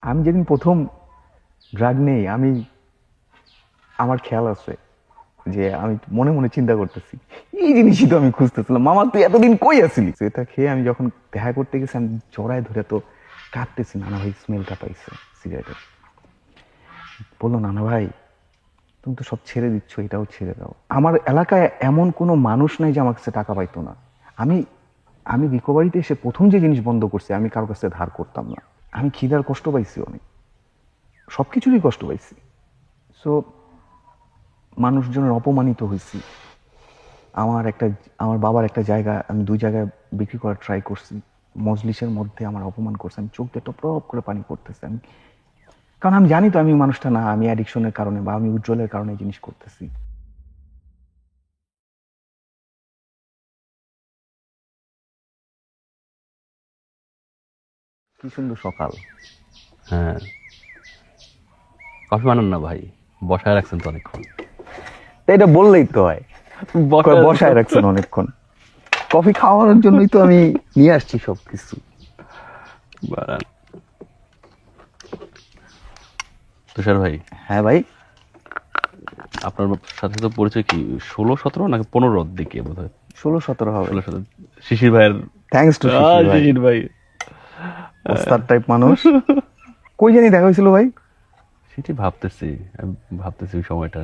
আমি যেদিন প্রথম ড্রাগ নেই, আমার খেয়াল আছে যে আমি মনে মনে চিন্তা করতেছি, এই জিনিসই তো আমি খুঁজতেছিলাম। মামা তুই এতদিন কই আসিলি? এটা খেয়ে আমি যখন দেখা করতে গেছি, আমি জড়ায় ধরে তো কাঁদতেছি। নানা ভাই স্মেলটা পাইছে সিগারেটের, বললো নানা ভাই তুমি তো সব ছেড়ে দিচ্ছ, এটাও ছেড়ে দাও। আমার এলাকায় এমন কোনো মানুষ নাই যে আমার কাছে টাকা পাইতো না। আমি আমি রিকভারিতে এসে প্রথম যে জিনিস বন্ধ করছি, আমি কারোর কাছে ধার করতাম না। আমি খিদার কষ্ট পাইছি, অনেক সব কিছুরই কষ্ট পাইছি। সো মানুষজনের অপমানিত হয়েছি। আমার একটা আমার বাবার একটা জায়গা আমি 2 জায়গায় বিক্রি করার ট্রাই করছি। মজলিসের মধ্যে আমার অপমান করছে, আমি চোখ দিয়ে টপ টপ করে পানি পড়তেছে। আমি, কারণ আমি জানি তো আমি মানুষটা না, আমি অ্যাডিকশনের কারণে বা আমি উজ্জ্বলের কারণে এই জিনিস করতেছি। কি সুন্দর সকাল। হ্যাঁ, কফি বানান না ভাই, বসায় রাখছেন তো অনেকক্ষণ। তা এটা বললেই তো হয়, কয় বসায় রাখছেন অনেকক্ষণ। কফি খাওয়ানোর জন্যই তো আমি নিয়ে আসছি সবকিছু। বানান। তুষার ভাই, হ্যাঁ ভাই। আপনার সাথে তো পরিচয় কি 16-17 নাকি 15 দিকে বোধ হয়? 16-17 হবে। 16-17 শিশির ভাইয়ের। থ্যাঙ্কস টু শিশির ভাই, শিশির ভাই ওস্তাদ টাইপ মানুষ। কই জানি দেখা হয়েছিল ভাই? সেটি ভাবতেছি, আমি ভাবতেছি ওই সময়টা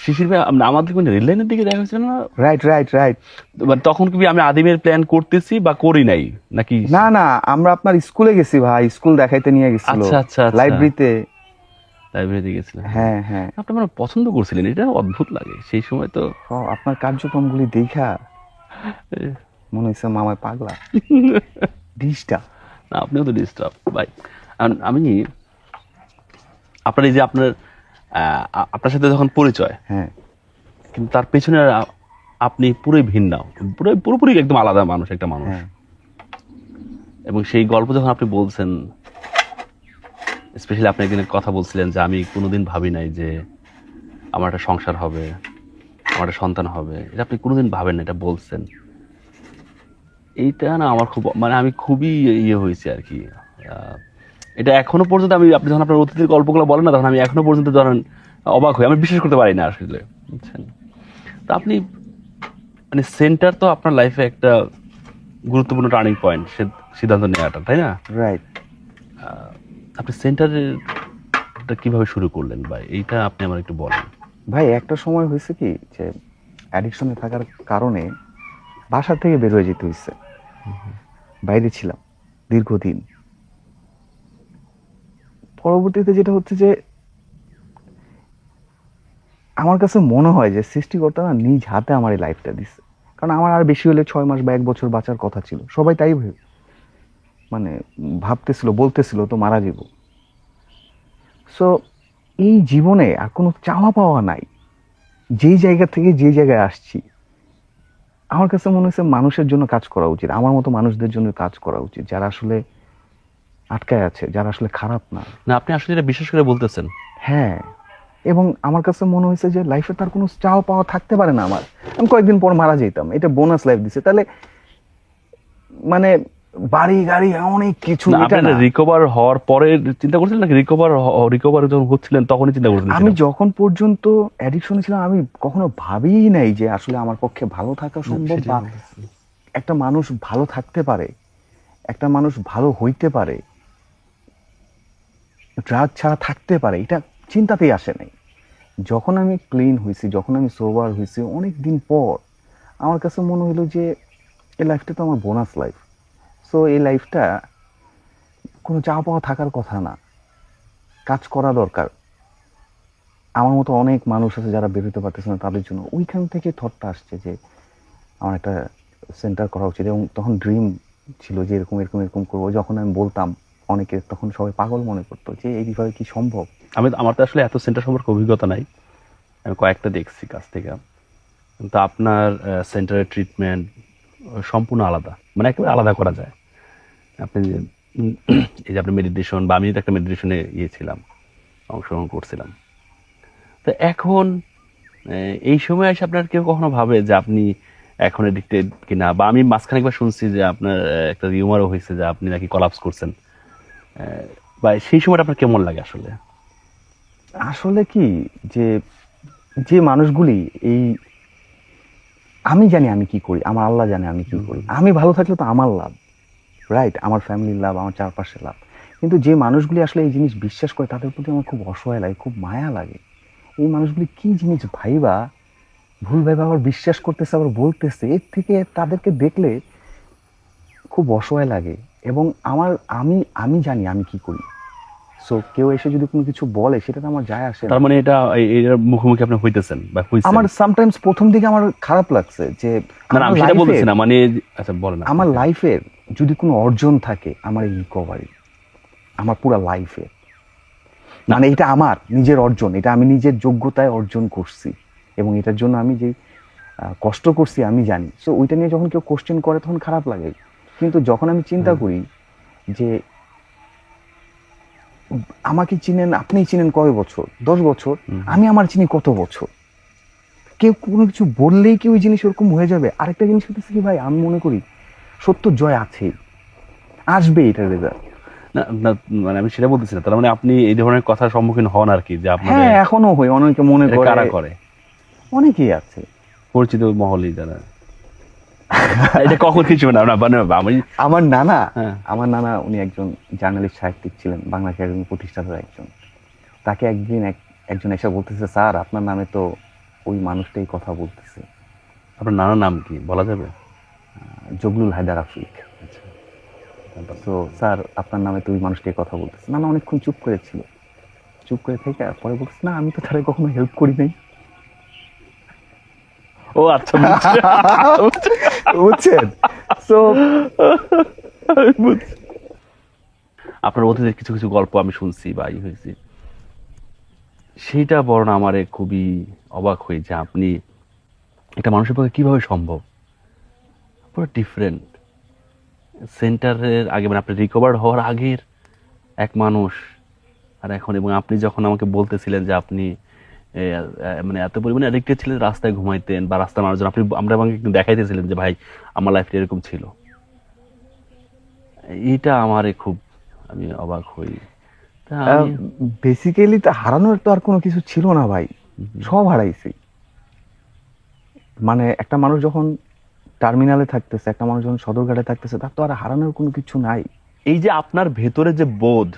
শিশির ভাই আমাদের কোন রেল লাইনের দিকে দেখা হয়েছিল না? Right right right. মানে তখন কি আমি আদিমের প্ল্যান করতেছি বা করি নাই নাকি? না না, আমরা আপনার স্কুলে গেছি ভাই, স্কুল দেখাইতে নিয়ে গেছিল। আচ্ছা আচ্ছা আচ্ছা, লাইব্রেরিতে। লাইব্রেরিতে গেছিলাম। হ্যাঁ হ্যাঁ। আপনি মানে পছন্দ করছিলেন, এটা অদ্ভুত লাগে সেই সময় তো। আপনার কার্যক্রমগুলি দেখা মনে হয়েছে মামায় পাগলা ডিসটা। না, আপনিও তো ডিস্টার্ব ভাই। আমি আপনার এই যে আপনার সাথে যখন পরিচয়, হ্যাঁ কিন্তু তার পেছনে আপনি পুরোই ভিন্ন, পুরোপুরি একদম আলাদা মানুষ, একটা মানুষ। হ্যাঁ। এবং সেই গল্প যখন আপনি বলছেন, স্পেশালি আপনি একদিন কথা বলছিলেন যে আমি কোনোদিন ভাবি নাই যে আমার একটা সংসার হবে, আমার একটা সন্তান হবে, এটা আপনি কোনোদিন ভাবেন না, এটা বলছেন। এইটা না আমার খুব, মানে আমি খুবই ইয়ে হয়েছি আর কি। এটা এখনো পর্যন্ত আপনি যখন আপনার অতীতের গল্পগুলো বলেন না, তখন আমি এখনো পর্যন্ত ধরেন অবাক হই, আমি বিশ্বাস করতে পারি না আসলে, বুঝছেন? তা আপনি মানে সেন্টার তো আপনার লাইফে একটা গুরুত্বপূর্ণ টার্নিং পয়েন্ট, সিদ্ধান্ত নেওয়াটা, তাই না? রাইট। আপনি সেন্টারটা কিভাবে শুরু করলেন ভাই, এইটা আপনি আমার একটু বলেন। ভাই একটা সময় হয়েছে কি যে অ্যাডিকশনে থাকার কারণে বাসা থেকে বের হয়ে যেতে হয়েছে। বাইরে ছিলাম দীর্ঘদিন। পরবর্তীতে যেটা হচ্ছে যে আমার কাছে মনে হয় যে সৃষ্টিকর্তা না নিজ হাতে আমার এই লাইফটা দিচ্ছে। কারণ আমার আর বেশি হলে 6 মাস বা 1 বছর বাঁচার কথা ছিল, সবাই তাই মানে ভাবতেছিল, বলতেছিল তো মারা যাব। সো এই জীবনে আর কোনো চাওয়া পাওয়া নাই। যেই জায়গা থেকে যে জায়গায় আসছি, আমার কাছে মনে হচ্ছে মানুষের জন্য কাজ করা উচিত, আমার মতো মানুষদের জন্য কাজ করা উচিত, যারা আসলে আটকায় আছে, যারা আসলে খারাপ না। না, আপনি আসলে এটা বিশ্বাস করে বলতেছেন? হ্যাঁ। এবং আমার কাছে মনে হয়েছে যে লাইফে তার কোনো চাওয়া পাওয়া থাকতে পারে না আমার। আমি কয়েকদিন পর মারা যেতাম, এটা বোনাস লাইফ দিছে। তাহলে মানে বাড়ি গাড়ি অনেক কিছু, না, এটা আপনি না। রিকভার হওয়ার পরে চিন্তা করছিলেন নাকি রিকভার যখন হচ্ছিলেন তখনই চিন্তা করছিলেন? আমি যখন পর্যন্ত অ্যাডিকশনে ছিলাম, আমি কখনো ভাবিই নাই যে আসলে আমার পক্ষে ভালো থাকা সম্ভব, বা একটা মানুষ ভালো থাকতে পারে, একটা মানুষ ভালো হইতে পারে, ড্রাগ ছাড়া থাকতে পারে, এটা চিন্তাতেই আসে নাই। যখন আমি ক্লিন হয়েছি, যখন আমি সোবার হয়েছি অনেক দিন পর, আমার কাছে মনে হলো যে এই লাইফটা তো আমার বোনাস লাইফ। সো এই লাইফটা কোনো চাওয়া পাওয়া থাকার কথা না, কাজ করা দরকার। আমার মতো অনেক মানুষ আছে যারা বেরোতে পারতেছে না, তাদের জন্য ওইখান থেকে থটটা আসছে যে আমার একটা সেন্টার করা উচিত। এবং তখন ড্রিম ছিল যে এরকম এরকম এরকম করবো। যখন আমি বলতাম অনেকে, তখন সবাই পাগল মনে করতো যে এইভাবে কি সম্ভব। আমার তো আসলে এত সেন্টার সম্পর্কে অভিজ্ঞতা নাই, আমি কয়েকটা দেখছি কাছ থেকে। কিন্তু আপনার সেন্টারের ট্রিটমেন্ট সম্পূর্ণ আলাদা, মানে একেবারে আলাদা করা যায়। আপনি যে এই যে আপনি মেডিটেশন, বা আমি তো একটা মেডিটেশনে ছিলাম, অংশগ্রহণ করছিলাম। তো এখন এই সময় এসে আপনার কেউ কখনো ভাবে যে আপনি এখন এডিক্টেড কিনা? বা আমি মাঝখানে একবার শুনছি যে আপনার একটা রিউমারও হয়েছে যে আপনি নাকি কলাপস করছেন। বা সেই সময়টা আপনার কেমন লাগে আসলে? আসলে কি, যে যে মানুষগুলি এই, আমি জানি আমি কি করি, আমার আল্লাহ জানে আমি কি করি, আমি ভালো থাকলে তো আমার লাভ, রাইট, আমার ফ্যামিলির লাভ, আমার চারপাশের লাভ। কিন্তু যে মানুষগুলি আসলে এই জিনিস বিশ্বাস করে তাদের প্রতি আমার খুব অসহায় লাগে, খুব মায়া লাগে। এই মানুষগুলি কি জিনিস ভাইবা, ভুল ভাইবা আবার বিশ্বাস করতেছে, আবার বলতেছে, এর থেকে তাদেরকে দেখলে খুব অসহায় লাগে। এবং আমি আমি জানি আমি কি করি, সো কেউ এসে যদি কোনো কিছু বলে সেটা তো আমার যায় আসে না। তার মানে এটার মুখোমুখি আপনি হইতেছেন বা হইছেন? আমার সামটাইমস প্রথম দিকে আমার খারাপ লাগছে যে না না, আমি সেটা বলতেছি না, মানে আচ্ছা বলেন। আমার লাইফের যদি কোনো অর্জন থাকে, আমার এই রিকভারি, আমার পুরো লাইফে, মানে এটা আমার নিজের অর্জন, এটা আমি নিজের যোগ্যতায় অর্জন করছি, এবং এটার জন্য আমি যে কষ্ট করছি আমি জানি। সো ওইটা নিয়ে যখন কেউ কোশ্চেন করে তখন খারাপ লাগে। কিন্তু যখন আমি চিন্তা করি যে আমাকে চিনেন, আপনি চিনেন কয় বছর, 10 বছর, আমি আমার চিনি কত বছর, কেউ কোনো কিছু বললেই কি ওই জিনিস ওরকম হয়ে যাবে? আরেকটা জিনিস হচ্ছে কি ভাই, আমি মনে করি সত্য জয় আছে, আসবে এটার রেজাল্ট। না না, মানে আমি সেটা বলতেছি না। তার মানে আপনি এই ধরনের কথার সম্মুখীন হন আর কি, যে আপনার হ্যাঁ, এখনো হই, অনেকে মনে করে, কারা করে, অনেকেই আছে পরিচিত মহলই যারা এটা কখন কিছু না না মানে আমি আমার নানা, হ্যাঁ। আমার নানা উনি একজন জার্নালিস্ট সাহিত্যিক ছিলেন, বাংলা একাডেমি প্রতিষ্ঠাতার একজন। তাকে একদিন একজন এসে বলতেছে, স্যার আপনার নামে তো ওই মানুষটাই কথা বলতেছে। আপনার নানার নাম কি বলা যাবে? জগলুল হায়দার আফ্রিক। তো স্যার আপনার নামে তো ওই মানুষটাই কথা বলতেছে। নানা অনেকক্ষণ চুপ করে ছিল, চুপ করে থেকে পরে বলছে, না আমি তো তারা কখনো হেল্প করি নাই। ও আচ্ছা, বুঝছেন? তো আপনার অতীতের কিছু কিছু গল্প আমি শুনছি বা হয়েছি, সেইটা বর্ণনা আমারে খুবই অবাক হই যে আপনি একটা মানুষের পক্ষে কিভাবে সম্ভব, পুরো ডিফারেন্ট সেন্টারের আগে, মানে আপনি রিকভার হওয়ার আগের এক মানুষ আর এখন। এবং আপনি যখন আমাকে বলতেছিলেন যে আপনি মানে এত পরিমাণে অ্যাডিক্টেড ছিলেন, রাস্তায় ঘুমাইতেন বা রাস্তার মানুষজন, আমরা আমাকে একটু দেখাইতেছিলেন যে ভাই আমার লাইফটা এরকম ছিল, এটা আমারে খুব, আমি অবাক হই। তা বেসিক্যালি তো হারানোর তো আর কোনো কিছু ছিল না ভাই, সব হারাইছি। মানে একটা মানুষ যখন টার্মিনালে থাকতেছে, একটা মানুষ যখন সদরঘাটে থাকতেছে, তার তো আর হারানোর কোনো কিছু নাই। এই যে আপনার ভেতরে যে বোধ,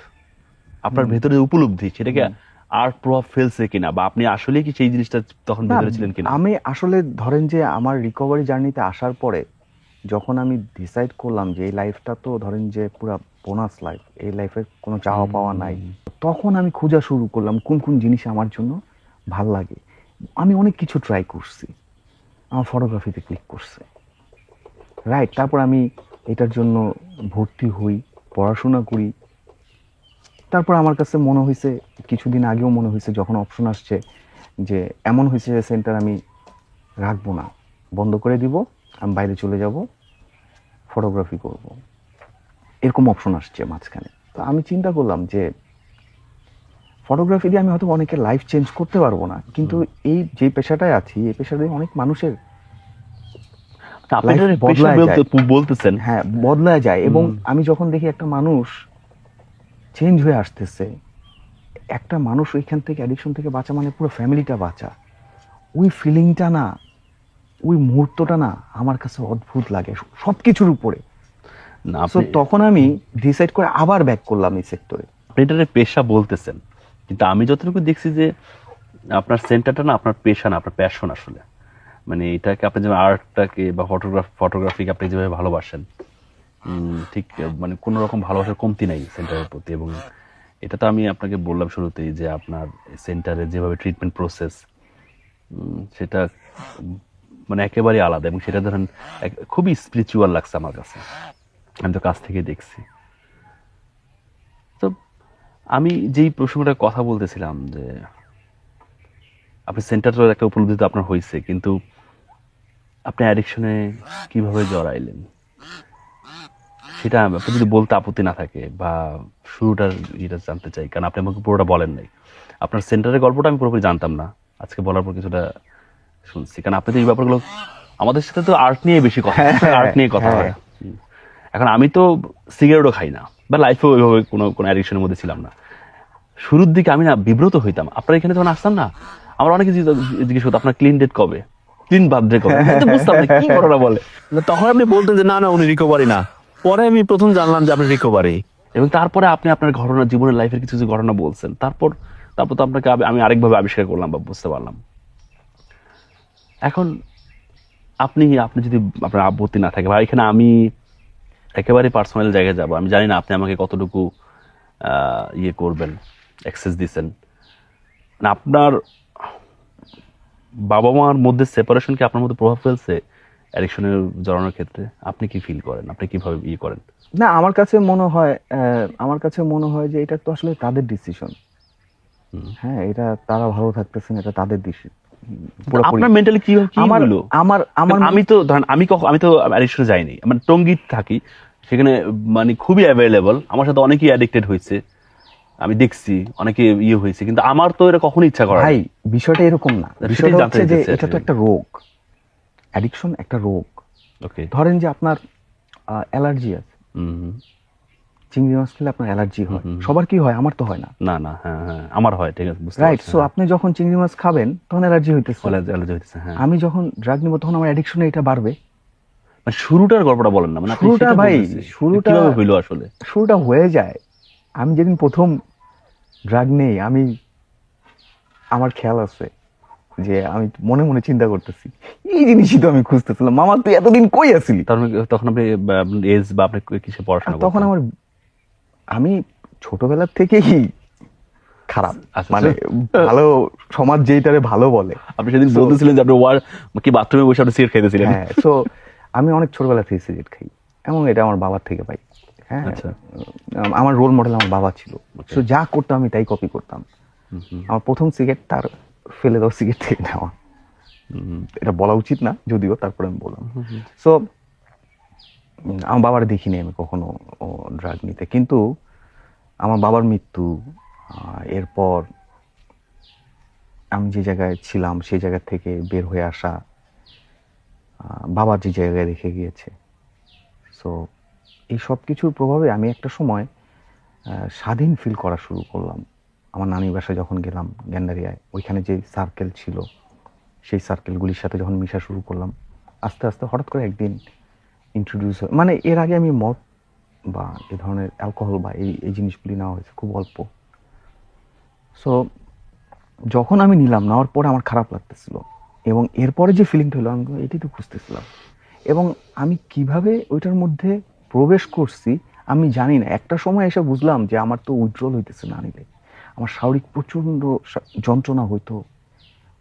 আপনার ভেতরে যে উপলব্ধি, সেটাকে আর প্রভাব ফেলছে কিনা, বা আপনি আসলে কি সেই জিনিসটা তখন ভেতরে ছিলেন কিনা? আমি আসলে ধরেন যে আমার রিকভারি জার্নিতে আসার পরে যখন আমি ডিসাইড করলাম যে এই লাইফটা তো ধরেন যে পুরো বোনাস লাইফ, এই লাইফের কোনো চাওয়া পাওয়া নাই, তখন আমি খোঁজা শুরু করলাম কোন কোন জিনিস আমার জন্য ভাল লাগে। আমি অনেক কিছু ট্রাই করছি, আমার ফটোগ্রাফিতে ক্লিক করছে, রাইট। তারপর আমি এটার জন্য ভর্তি হই, পড়াশোনা করি। তারপর আমার কাছে মনে হয়েছে, কিছুদিন আগেও মনে হয়েছে যখন অপশন আসছে, যে এমন হয়েছে যে সেন্টার আমি রাখবো না, বন্ধ করে দিব, আমি বাইরে চলে যাব, ফটোগ্রাফি করব, এরকম অপশন আসছে মাঝখানে। তো আমি চিন্তা করলাম যে ফটোগ্রাফি দিয়ে আমি হয়তো অনেকের লাইফ চেঞ্জ করতে পারবো না, কিন্তু এই যে পেশাটায় আছি, এই পেশাটায় অনেক মানুষের বলতেছেন হ্যাঁ বদলায় যায়। এবং আমি যখন দেখি একটা মানুষ চেঞ্জ হয়ে আসতেছে, একটা মানুষ ওইখান থেকে অ্যাডিকশন থেকে বাঁচা মানে পুরো ফ্যামিলিটা বাঁচা, ওই ফিলিংটা না, ওই মুহূর্তটা না আমার কাছে অদ্ভুত লাগে সবকিছুর উপরে। তখন আমি ডিসাইড করে আবার ব্যাক করলাম এই সেক্টরে। আপনি এটাকে পেশা বলতেছেন, কিন্তু আমি যতটুকু দেখছি যে আপনার সেন্টারটা না আপনার পেশা না, আপনার প্যাশন আসলে। মানে এটাকে আপনি যেমন আর্টটাকে বা ফটোগ্রাফিকে আপনি যেভাবে ভালোবাসেন, ঠিক মানে কোনো রকম ভালোবাসার কমতি নাই সেন্টারের প্রতি। এবং এটা তো আমি আপনাকে বললাম শুরুতেই যে আপনার সেন্টারে যেভাবে ট্রিটমেন্ট প্রসেস, সেটা মানে একেবারেই আলাদা। এবং সেটা ধরেন খুবই স্পিরিচুয়াল লাগছে আমার কাছে, আমি তো কাছ থেকে দেখছি। তো আমি যেই প্রসঙ্গটার কথা বলতেছিলাম যে আপনি সেন্টারের একটা উপলব্ধি তো আপনার হয়েছে, কিন্তু আপনি অ্যাডিকশনে কিভাবে জড়াইলেন সেটা আপনি যদি বলতে আপত্তি না থাকে, বা শুরুটার এটা জানতে চাই, কারণ আপনি আমাকে পুরোটা বলেন নাই। আপনার সেন্টারের গল্পটা আমি পুরোপুরি জানতাম না, আজকে বলার পর কিছুটা শুনছি। কারণ আপনি তো এই ব্যাপারগুলো, আমাদের সাথে তো আর্ট নিয়ে বেশি কথা, আর্ট নিয়ে কথা হয়। এখন আমি তো সিগারেটও খাই না, বা লাইফে ওইভাবে কোনো অ্যাডিকশনের মধ্যে ছিলাম না। শুরুর দিকে আমি না বিব্রত হইতাম। আপনার এখানে যখন আসতাম না, আমার অনেকে জিজ্ঞেস করতো আপনার ক্লিন ডেট কবে, ক্লিন বার্থডে কবে, আমি তো বুঝতাম না কি ঘটনা বলে। তখন আপনি বলতেন যে না না উনি রিকভারি না, পরে আমি প্রথম জানলাম যে আপনি রিকভারি। এবং তারপরে আপনি আপনার ঘটনা, জীবনের লাইফের কিছু কিছু ঘটনা বলছেন, তারপর তো আপনাকে আমি আরেকভাবে আবিষ্কার করলাম বা বুঝতে পারলাম। এখন আপনি যদি আপনার আপত্তি না থাকে, বা এখানে আমি একেবারে পার্সোনাল জায়গায় যাব, আমি জানি না আপনি আমাকে কতটুকু ইয়ে করবেন, অ্যাক্সেস দিচ্ছেন। মানে আপনার বাবা মার মধ্যে সেপারেশন কি আপনার মধ্যে প্রভাব ফেলছে অ্যাডিকশনের জড়ানোর ক্ষেত্রে? আপনি কি ফিল করেন, আপনি কিভাবে ইয়ে করেন? না, আমার কাছে মনে হয় যে এটা তো আসলে তাদের ডিসিশন। হ্যাঁ, এটা তারা ভালো থাকতেছেন, এটা তাদের ডিসিশন। আপনার মেন্টালি কি হলো? আমি তো ধরেন আমি তো অ্যাডিকশনে যাইনি, মানে টঙ্গী থাকি, সেখানে মানে খুবই অ্যাভেলেবল, আমার সাথে অনেকেই অ্যাডিক্টেড হয়েছে, আমি দেখছি অনেকে ইয়ে হয়েছে, কিন্তু আমার তো এটা কখনো ইচ্ছা করে ভাই, বিষয়টা এরকম না। বিষয়টা হচ্ছে যে এটা তো একটা রোগ, অ্যাডিকশন একটা রোগ। ওকে, ধরেন যে আপনার অ্যালার্জি আছে, চিংড়ি মাছ খেলে আপনার অ্যালার্জি হয়, সবার কি হয়? আমার তো হয় না। না না, হ্যাঁ হ্যাঁ আমার হয়, ঠিক আছে, বুঝতে রাইট। পারছি। সো আপনি যখন চিংড়ি মাছ খাবেন তখন অ্যালার্জি হইতেছে। অ্যালার্জি হচ্ছে, হ্যাঁ। আমি যখন ড্রাগ নিব তখন আমার অ্যাডিকশনে এটা বাড়বে। মানে শুরুটার গল্পটা বলেন না, মানে আপনি শুরুটা সেটা ভাই, বলতেছি। শুরুটা কিভাবে হইলো আসলে? শুরুটা হয়ে যায়, আমি যেদিন প্রথম ড্রাগ নেই, আমার খেয়াল আছে যে আমি মনে মনে চিন্তা করতেছি, এই জিনিসই তো আমি খুঁজতেছিলাম। মামা তুই এতদিন কই আছিলি? তখন আপনি এজ বা আপনি কিসে আর পড়াশোনা তখন করতেন? আমি ছোটবেলার থেকেই খারাপ, আচ্ছা, মানে ভালো, সমাজ যেইটারে ভালো বলে। আপনি সেদিন বলতেছিলেন যে আপনি কি বাথরুমে বসে আপনি সিগারেট খাইতেছিলেন? হ্যাঁ, তো আমি অনেক ছোটবেলা থেকে সিগারেট খাই, এবং এটা আমার বাবার থেকে পাই। হ্যাঁ, আচ্ছা। আমার রোল মডেল আমার বাবা ছিল। তো যা করতাম আমি তাই কপি করতাম। আমার প্রথম সিগারেট তার ফেলে দেওয়া সিগারেট থেকে নেওয়া। এটা বলা উচিত না যদিও, তারপরে আমি বললাম। সো আমার বাবার দেখিনি আমি কখনো ড্রাগ নিতে, কিন্তু আমার বাবার মৃত্যু, এরপর আমি যে জায়গায় ছিলাম সেই জায়গা থেকে বের হয়ে আসা, বাবা যে জায়গায় রেখে গিয়েছে, সো এই সব কিছুর প্রভাবে আমি একটা সময় স্বাধীন ফিল করা শুরু করলাম। আমার নানির বাসায় যখন গেলাম গ্যান্ডারিয়ায়, ওইখানে যে সার্কেল ছিল, সেই সার্কেলগুলির সাথে যখন মিশা শুরু করলাম, আস্তে আস্তে হঠাৎ করে একদিন ইন্ট্রোডিউস হয়। মানে এর আগে আমি মদ বা এ ধরনের অ্যালকোহল বা এই জিনিসগুলি নেওয়া হয়েছে খুব অল্প। সো যখন আমি নিলাম, নেওয়ার পরে আমার খারাপ লাগতেছিল, এবং এরপরে যে ফিলিংটা হলো, আমি এটাই তো খুঁজতেছিলাম। এবং আমি কিভাবে ওইটার মধ্যে প্রবেশ করছি আমি জানি না। একটা সময় এসে বুঝলাম যে আমার তো উইথড্রল হইতেছে না নিলে, আমার শারীরিক প্রচণ্ড যন্ত্রণা হইতো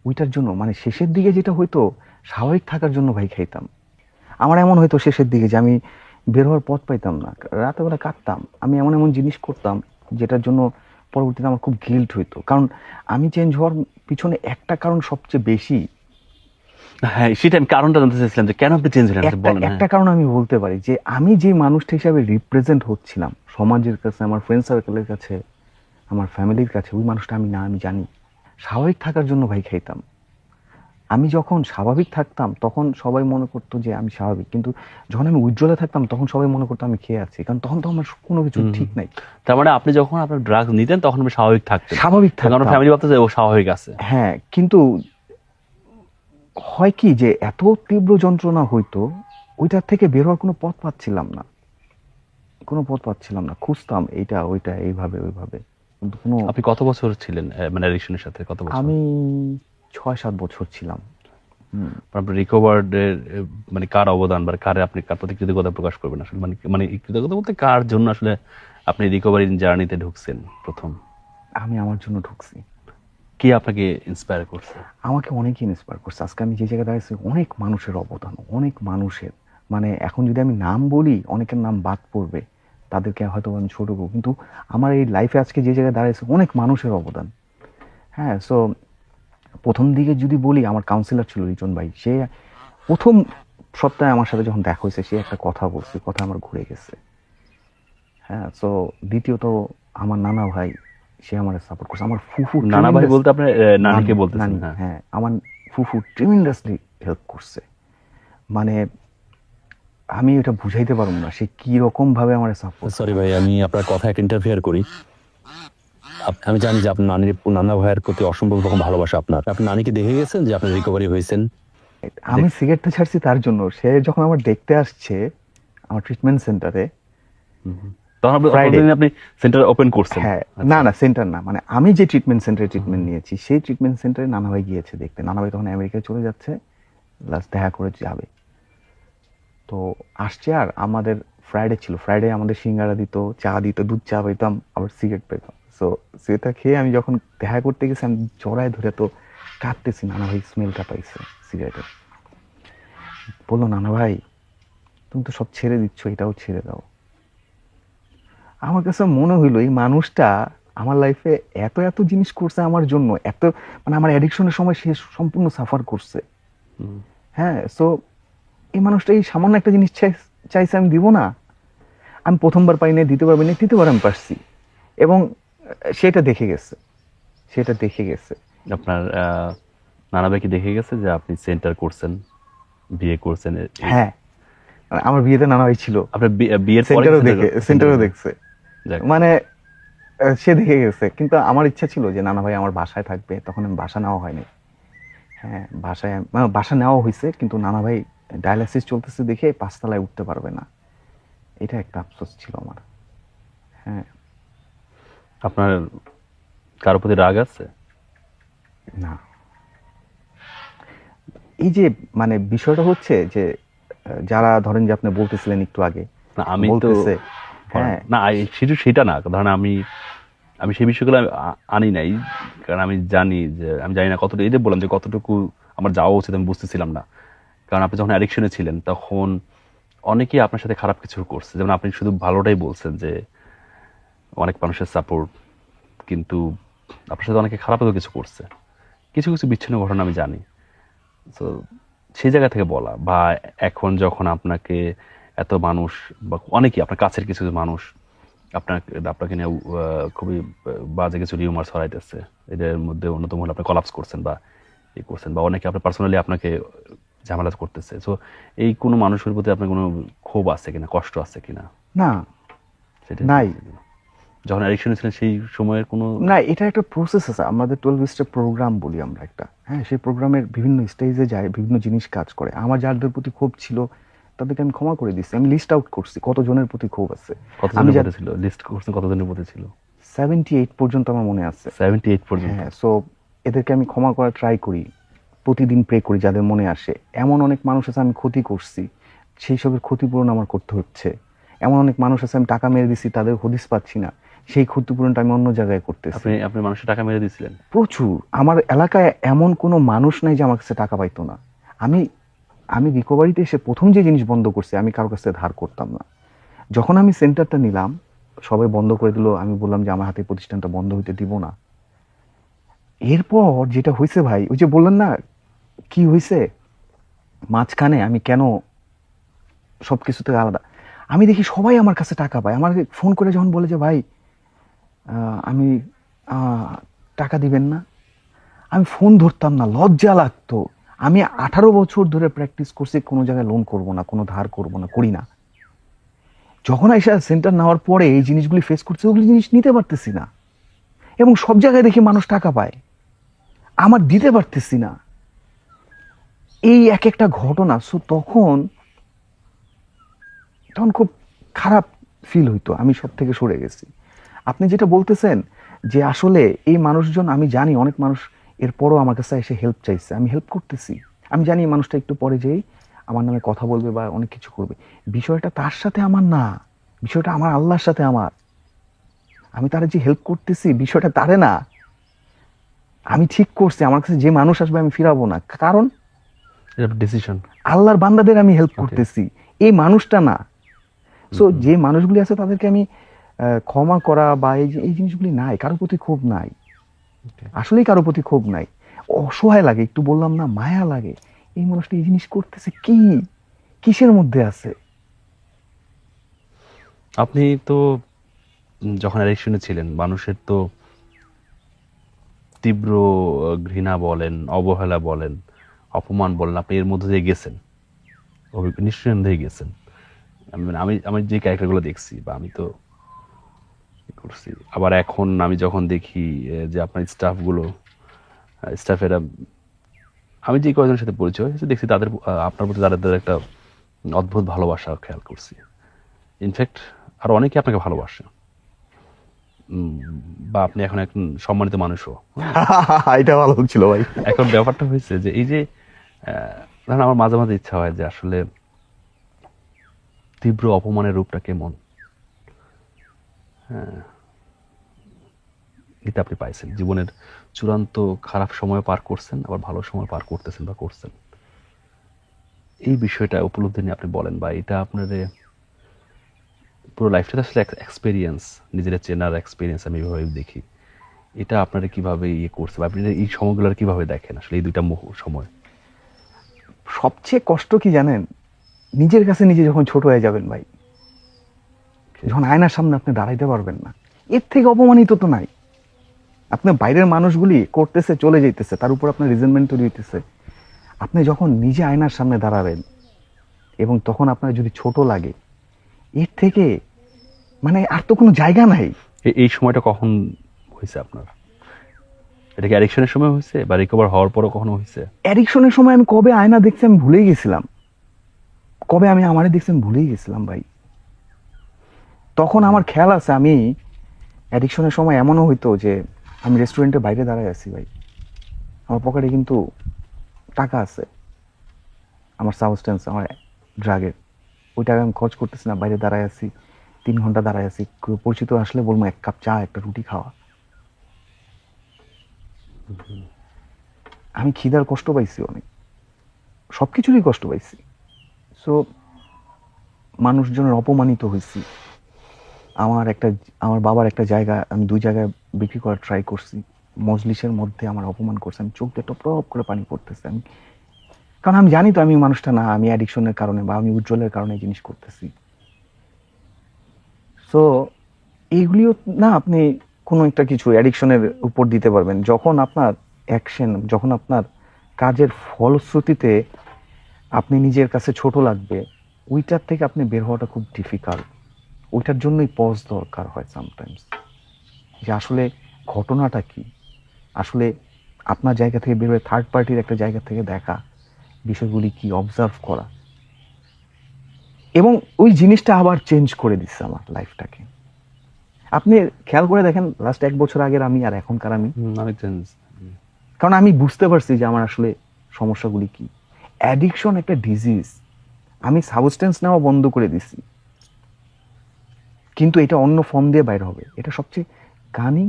ওইটার জন্য। মানে শেষের দিকে যেটা হইতো, স্বাভাবিক থাকার জন্য ভাই খাইতাম। আমার এমন হয়তো শেষের দিকে যে আমি বের হওয়ার পথ পাইতাম না, রাতেবেলা কাঁদতাম, আমি এমন এমন জিনিস করতাম যেটার জন্য পরবর্তীতে আমার খুব গিল্ট হইতো। কারণ আমি চেঞ্জ হওয়ার পিছনে একটা কারণ সবচেয়ে বেশি, হ্যাঁ সেটা আমি কারণটা জানতে চাইছিলাম যে কেন আপনি চেঞ্জ হলেন, বলেন। একটা কারণ আমি বলতে পারি যে আমি যে মানুষটা হিসাবে রিপ্রেজেন্ট হচ্ছিলাম সমাজের কাছে, আমার ফ্রেন্ড সার্কেলের কাছে, আমার ফ্যামিলির কাছে, ওই মানুষটা আমি না। আমি জানি স্বাভাবিক থাকার জন্য ভাই খাইতাম। আমি যখন স্বাভাবিক থাকতাম তখন সবাই মনে করতো যে আমি স্বাভাবিক, কিন্তু যখন আমি উজ্জ্বলে থাকতাম তখন সবাই মনে করতো আমি খেয়ে আছি, কারণ তখন তো আমার কোনো কিছু ঠিক নাই। তার মানে আপনি যখন আপনার ড্রাগস নিতেন তখন আপনি স্বাভাবিক থাকতেন? স্বাভাবিক থাকতাম, কারণ ফ্যামিলি ভাবতো যে ও স্বাভাবিক আছে। হ্যাঁ, কিন্তু হয় কি যে এত তীব্র যন্ত্রণা হইতো, ওইটার থেকে বের হওয়ার কোনো পথ পাচ্ছিলাম না, খুঁজতাম এইটা ওইটা এইভাবে ওইভাবে, কিন্তু কোনো। আপনি কত বছর ছিলেন মানে অ্যাডিকশনের সাথে, কত বছর? আমি 6-7 বছর ছিলাম। আপনার রিকভার্ড মানে কার অবদান বা কার প্রতি কৃতজ্ঞতা প্রকাশ করবেন আসলে, মানে কৃতজ্ঞতা বলতে কার জন্য আসলে আপনি রিকভারি জার্নিতে ঢুকছেন প্রথম? আমি আমার জন্য ঢুকছি। কি আপনাকে ইন্সপায়ার করছে? আমাকে অনেকে ইন্সপায়ার করছে। আজকে আমি যে জায়গায় দাঁড়িয়েছি, অনেক মানুষের অবদান, অনেক মানুষের। মানে এখন যদি আমি নাম বলি অনেকের নাম বাদ পড়বে, তাদেরকে হয়তো আমি ছোট করবো, কিন্তু আমার এই লাইফে আজকে যে জায়গায় দাঁড়িয়েছে অনেক মানুষের অবদান। হ্যাঁ, সো প্রথম দিকে যদি বলি, আমার কাউন্সিলর ছিল রিজন ভাই। সে প্রথম সপ্তাহে আমার সাথে যখন দেখা হয়েছে, সে একটা কথা বলছে, কথা আমার ঘুরে গেছে। হ্যাঁ, সো দ্বিতীয়ত আমার নানা ভাই, সে আমার সাপোর্ট করছে। আমার ফুফু, নানা ভাই বলতে আপনার নানিকে বলতেছেন? নানি, হ্যাঁ, আমার ফুফু ট্রিমেন্ডাসলি হেল্প করছে। মানে আমি এটা বুঝাইতে পারবো না সে কি রকম ভাবে আমার সাপোর্ট। সরি ভাই, আমি আপনার কথা একটা ইন্টারফেয়ার করি। আমি জানি যে আপনার নানা ভাইয়ের প্রতি অসম্ভব রকম ভালোবাসা আপনার। আপনি নানিকে দেখে গেছেন যে আপনি রিকভারি হয়েছেন? আমি সিগারেটটা ছাড়ছি তার জন্য, সে যখন আমার দেখতে আসছে আমার ট্রিটমেন্ট সেন্টারে, তখন Friday. আপনি সেন্টার ওপেন করছেন? হ্যাঁ, না না সেন্টার না, মানে আমি যে ট্রিটমেন্ট সেন্টারে ট্রিটমেন্ট নিয়েছি সেই ট্রিটমেন্ট সেন্টারে নানা ভাই গিয়েছে দেখতে। নানা ভাই তখন আমেরিকায় চলে যাচ্ছে, লাস্ট দেখা করে যাবে, তো আসছে। আর আমাদের ফ্রাইডে ছিল, ফ্রাইডে আমাদের সিঙ্গারা দিত, চা দিত, দুধ চা পেতাম, আবার সিগারেট পেতাম। সো সেটা খেয়ে আমি যখন দেখা করতে গেছি আমি জড়ায় ধরে তো কাঁদতেছি, নানা ভাই স্মেলটা পাইছে সিগারেটের। বললো, নানা ভাই তুমি তো সব ছেড়ে দিচ্ছ, এটাও ছেড়ে দাও। আমার কাছে মনে হইলো এই মানুষটা আমার লাইফে এত এত জিনিস করছে আমার জন্য, এত মানে আমার অ্যাডিকশনের সময় সে সম্পূর্ণ সাফার করছে। হ্যাঁ, সো এই মানুষটা এই সামান্য একটা জিনিস চাইছে, আমি দিব না? আমি প্রথমবার পাই না, দ্বিতীয়বার পাই না, তৃতীয়বার আমি পারছি, এবং সেটা দেখে গেছে, সেটা দেখে গেছে। আপনার নানা ভাই কি দেখে গেছে যে আপনি সেন্টার করছেন, বিয়ে করছেন? হ্যাঁ, আমার বিয়েতে নানা ভাই ছিল, আপনার বিয়ের পরে সেন্টারও দেখে, সেন্টারও দেখছে, যাক। মানে সে দেখে গেছে। কিন্তু আমার ইচ্ছা ছিল যে নানা ভাই আমার বাসায় থাকবে, তখন আমি বাসা নেওয়া হয়নি। হ্যাঁ, বাসা নেওয়া হয়েছে, কিন্তু নানা ভাই ডায়ালাইসিস চলতেছে দেখে 5 তলায় উঠতে পারবে না, এটা একটা আফসোস ছিল আমার। হ্যাঁ, আপনার কারো প্রতি রাগ আছে? না, এই যে মানে বিষয়টা হচ্ছে যে যারা ধরেন যে আপনি বলতেছিলেন একটু আগে, না, আমি তো বলতেছে, হ্যাঁ না শুধু সেটা না, ধরেন আমি সেই বিষয়গুলো আনি নাই, কারণ আমি জানি যে আমি জানি না কতটুকু, এই যে বললাম যে কতটুকু আমার যাওয়া উচিত আমি বুঝতেছিলাম না। কারণ আপনি যখন অ্যাডিকশনে ছিলেন তখন অনেকেই আপনার সাথে খারাপ কিছু করছে, যেমন আপনি শুধু ভালোটাই বলছেন যে অনেক মানুষের সাপোর্ট, কিন্তু আপনার সাথে অনেকে খারাপও কিছু করছে, কিছু কিছু বিচ্ছিন্ন ঘটনা আমি জানি। তো সেই জায়গা থেকে বলা, বা এখন যখন আপনাকে এত মানুষ বা অনেকেই আপনার কাছের কিছু মানুষ আপনাকে নিয়ে খুবই বাজে কিছু রিউমার ছড়াইতেছে, এদের মধ্যে অন্যতম হলো আপনি কলাপস করছেন বা করছেন, বা অনেকে আপনার পার্সোনালি আপনাকে ঝামেলা করতেছে। সো এই কোনো মানুষের প্রতি আপনার কোনো ক্ষোভ আছে কিনা, কষ্ট আছে কিনা? না, সেটা নাই। যখন অ্যাডিকশনে ছিলেন সেই সময়ের কোনো না, এটা একটা প্রসেস আছে, আমাদের 12 স্টেপ প্রোগ্রাম বলি আমরা একটা। হ্যাঁ, সেই প্রোগ্রামের বিভিন্ন স্টেজে যায়, বিভিন্ন জিনিস কাজ করে। আমার যাদের প্রতি ক্ষোভ ছিল তাদেরকে আমি ক্ষমা করে দিচ্ছি, আমি লিস্ট আউট করছি কতজনের প্রতি ক্ষোভ আছে। আমি কতজনের প্রতি ছিল, লিস্ট করছেন কতজনের প্রতি ছিল? 78 পর্যন্ত আমার মনে আছে। 78 পর্যন্ত? হ্যাঁ, সো এদেরকে আমি ক্ষমা করার ট্রাই করি, প্রতিদিন প্রে করি যাদের মনে আসে। এমন অনেক মানুষ আছে আমি ক্ষতি করছি, সেই সবের ক্ষতিপূরণ আমার করতে হচ্ছে। এমন অনেক মানুষ আছে আমি টাকা মেরে দিছি, তাদের হদিস পাচ্ছি না, সেই ক্ষতিপূরণটা আমি অন্য জায়গায় করতেছি। আপনি মানুষের টাকা মেরে দিয়েছিলেন? প্রচুর। আমার এলাকায় এমন কোনো মানুষ নাই যে আমার কাছে টাকা পাইতো না। আমি রিকভারিতে এসে প্রথম যে জিনিস বন্ধ করছি, আমি কারো কাছে ধার করতাম না। যখন আমি সেন্টারটা নিলাম সবাই বন্ধ করে দিল, আমি বললাম যে আমার হাতে প্রতিষ্ঠানটা বন্ধ হইতে দিব না। এরপর যেটা হয়েছে ভাই, ওই যে বললেন না কি হয়েছে মাঝখানে, আমি কেন সবকিছু থেকে আলাদা, আমি দেখি সবাই আমার কাছে টাকা পায়। আমার ফোন করে যখন বলে যে ভাই আমি টাকা দিবেন না, আমি ফোন ধরতাম না, লজ্জা লাগতো। আমি 18 বছর ধরে প্র্যাকটিস করছি কোনো জায়গায় লোন করব না, কোনো ধার করব না, করি না। যখন আইসা সেন্টার নেওয়ার পরে এই জিনিসগুলি ফেস করছে, ওগুলি জিনিস নিতে পারতেছি না, এবং সব জায়গায় দেখি মানুষ টাকা পায়, আমার দিতে পারতেছি না। এই এক একটা ঘটনা, সো তখন খুব খারাপ ফিল হইতো, আমি সব থেকে সরে গেছি। আপনি যেটা বলতেছেন যে আসলে এই মানুষজন, আমি জানি অনেক মানুষ এরপরও আমার কাছে এসে হেল্প চাইছে, আমি হেল্প করতেছি। আমি জানি এই মানুষটা একটু পরে যেই আমার নামে কথা বলবে বা অনেক কিছু করবে, বিষয়টা তার সাথে আমার না, বিষয়টা আমার আল্লাহর সাথে আমার। আমি তারে যে হেল্প করতেছি বিষয়টা তারে না, আমি ঠিক করছি আমার কাছে যে মানুষ আসবে আমি ফিরাবো না, কারণ ডিসিশন আল্লাহর বান্দাদের আমি হেল্প করতেছি, এই মানুষটা না। সো যে মানুষগুলি আছে তাদেরকে আমি ক্ষমা করা বা এই জিনিসগুলি নাই, কারোর প্রতি ক্ষোভ নাই, আসলেই কারোর প্রতি ক্ষোভ নাই। অসহায় লাগে, একটু বললাম না, মায়া লাগে, এই মানুষটা এই জিনিস করতেছে কি, কিসের মধ্যে আছে। আপনি তো যখন অ্যাডিকশনে ছিলেন মানুষের তো তীব্র ঘৃণা বলেন, অবহেলা বলেন, অপমান বলেন, আপনি এর মধ্যে দিয়ে গেছেন, নিঃসন্দেহে গেছেন। আমি যে ক্যারেক্টারগুলো দেখছি বা আমি তো করছি, আবার এখন আমি যখন দেখি যে আপনার স্টাফেরা, আমি যে কয়েকজনের সাথে পরিচয় হয়েছে দেখছি তাদের আপনার প্রতি তাদের একটা অদ্ভুত ভালোবাসা খেয়াল করছি। ইনফ্যাক্ট আর অনেকে আপনাকে ভালোবাসে, বা আপনি এখন এক সম্মানিত মানুষও। এটা ভালো ছিল ভাই। এখন ব্যাপারটা হয়েছে যে এই যে ধরেন আমার মাঝে মাঝে ইচ্ছা হয় যে আসলে তীব্র অপমানের রূপটা কেমন, হ্যাঁ, এটা আপনি পাইছেন জীবনের চূড়ান্ত খারাপ সময় পার করছেন, আবার ভালো সময় পার করতেছেন বা করছেন। এই বিষয়টা উপলব্ধি নিয়ে আপনি বলেন, বা এটা আপনার পুরো লাইফটা আসলে এক্সপিরিয়েন্স, নিজের চেনার এক্সপিরিয়েন্স আমি এইভাবে দেখি। এটা আপনারা কিভাবে ইয়ে করছে বা আপনি এই সময়গুলোর কিভাবে দেখেন আসলে এই দুইটা সময়? সবচেয়ে কষ্ট কি জানেন, নিজের কাছে নিজে যখন ছোট হয়ে যাবেন ভাই, যখন আয়নার সামনে আপনি দাঁড়াইতে পারবেন না, এর থেকে অপমানিত তো নাই। আপনার বাইরের মানুষগুলি করতেছে, চলে যাইতেছে, তার উপর আপনার রিজেন্টমেন্ট তৈরি হইতেছে। আপনি যখন নিজে আয়নার সামনে দাঁড়াবেন এবং তখন আপনার যদি ছোট লাগে, এর থেকে মানে আর তো কোনো জায়গা নাই। এই সময়টা কখন হয়েছে আপনার? এটা কি অ্যাডিকশনের সময় হয়েছে বা রিকভার হওয়ার পরও কখনো হয়েছে? অ্যাডিকশনের সময় আমি কবে আয়না দেখছি আমি ভুলেই গেছিলাম, কবে আমি আমারে দেখছি আমি ভুলেই গেছিলাম ভাই। তখন আমার খেয়াল আছে, আমি অ্যাডিকশনের সময় এমনও হইতো যে আমি রেস্টুরেন্টের বাইরে দাঁড়ায় আছি ভাই, আমার পকেটে কিন্তু টাকা আছে, আমার সাবস্টেন্স, আমার ড্রাগের, ওই টাকা আমি খরচ করতেছি না, বাইরে দাঁড়ায় আছি, 3 ঘন্টা দাঁড়ায় আছি, কেউ পরিচিত আসলে বলবো 1 কাপ চা, একটা রুটি খাওয়া। আমি খিদার কষ্ট পাইছি অনেক, সব কিছুরই কষ্ট পাইছি। সো মানুষজনের অপমানিত হয়েছি। আমার বাবার একটা জায়গা আমি 2 জায়গায় বিক্রি করার ট্রাই করছি, মজলিসের মধ্যে আমার অপমান করছে, আমি চোখ দিয়ে টপ করে পানি পড়তেছে। আমি কারণ আমি জানি তো আমি মানুষটা না, আমি অ্যাডিকশনের কারণে বা আমি উজ্জ্বলের কারণে এই জিনিস করতেছি। সো এইগুলিও না, আপনি কোনো একটা কিছু অ্যাডিকশনের উপর দিতে পারবেন যখন আপনার অ্যাকশন, যখন আপনার কাজের ফলশ্রুতিতে আপনি নিজের কাছে ছোট লাগবে, ওইটার থেকে আপনি বের হওয়াটা খুব ডিফিকাল্ট। ওইটার জন্যই পজ দরকার হয় সামটাইমস, যে আসলে ঘটনাটা কি, আসলে আপনার জায়গা থেকে বের হয়ে থার্ড পার্টির একটা জায়গা থেকে দেখা বিষয়গুলি কি, অবজার্ভ করা। এবং ওই জিনিসটা আবার চেঞ্জ করে দিচ্ছে আমার লাইফটাকে। আপনি খেয়াল করে দেখেন লাস্ট 1 বছর আগের আমি আর এখনকার আমি, অনেক চেঞ্জ। কারণ আমি বুঝতে পারছি যে আমার আসলে সমস্যাগুলি কি। অ্যাডিকশন একটা ডিজিজ, আমি সাবস্টেন্স নেওয়া বন্ধ করে দিছি, কিন্তু এটা অন্য ফর্ম দিয়ে বাইর হবে। এটা সবচেয়ে কানিং,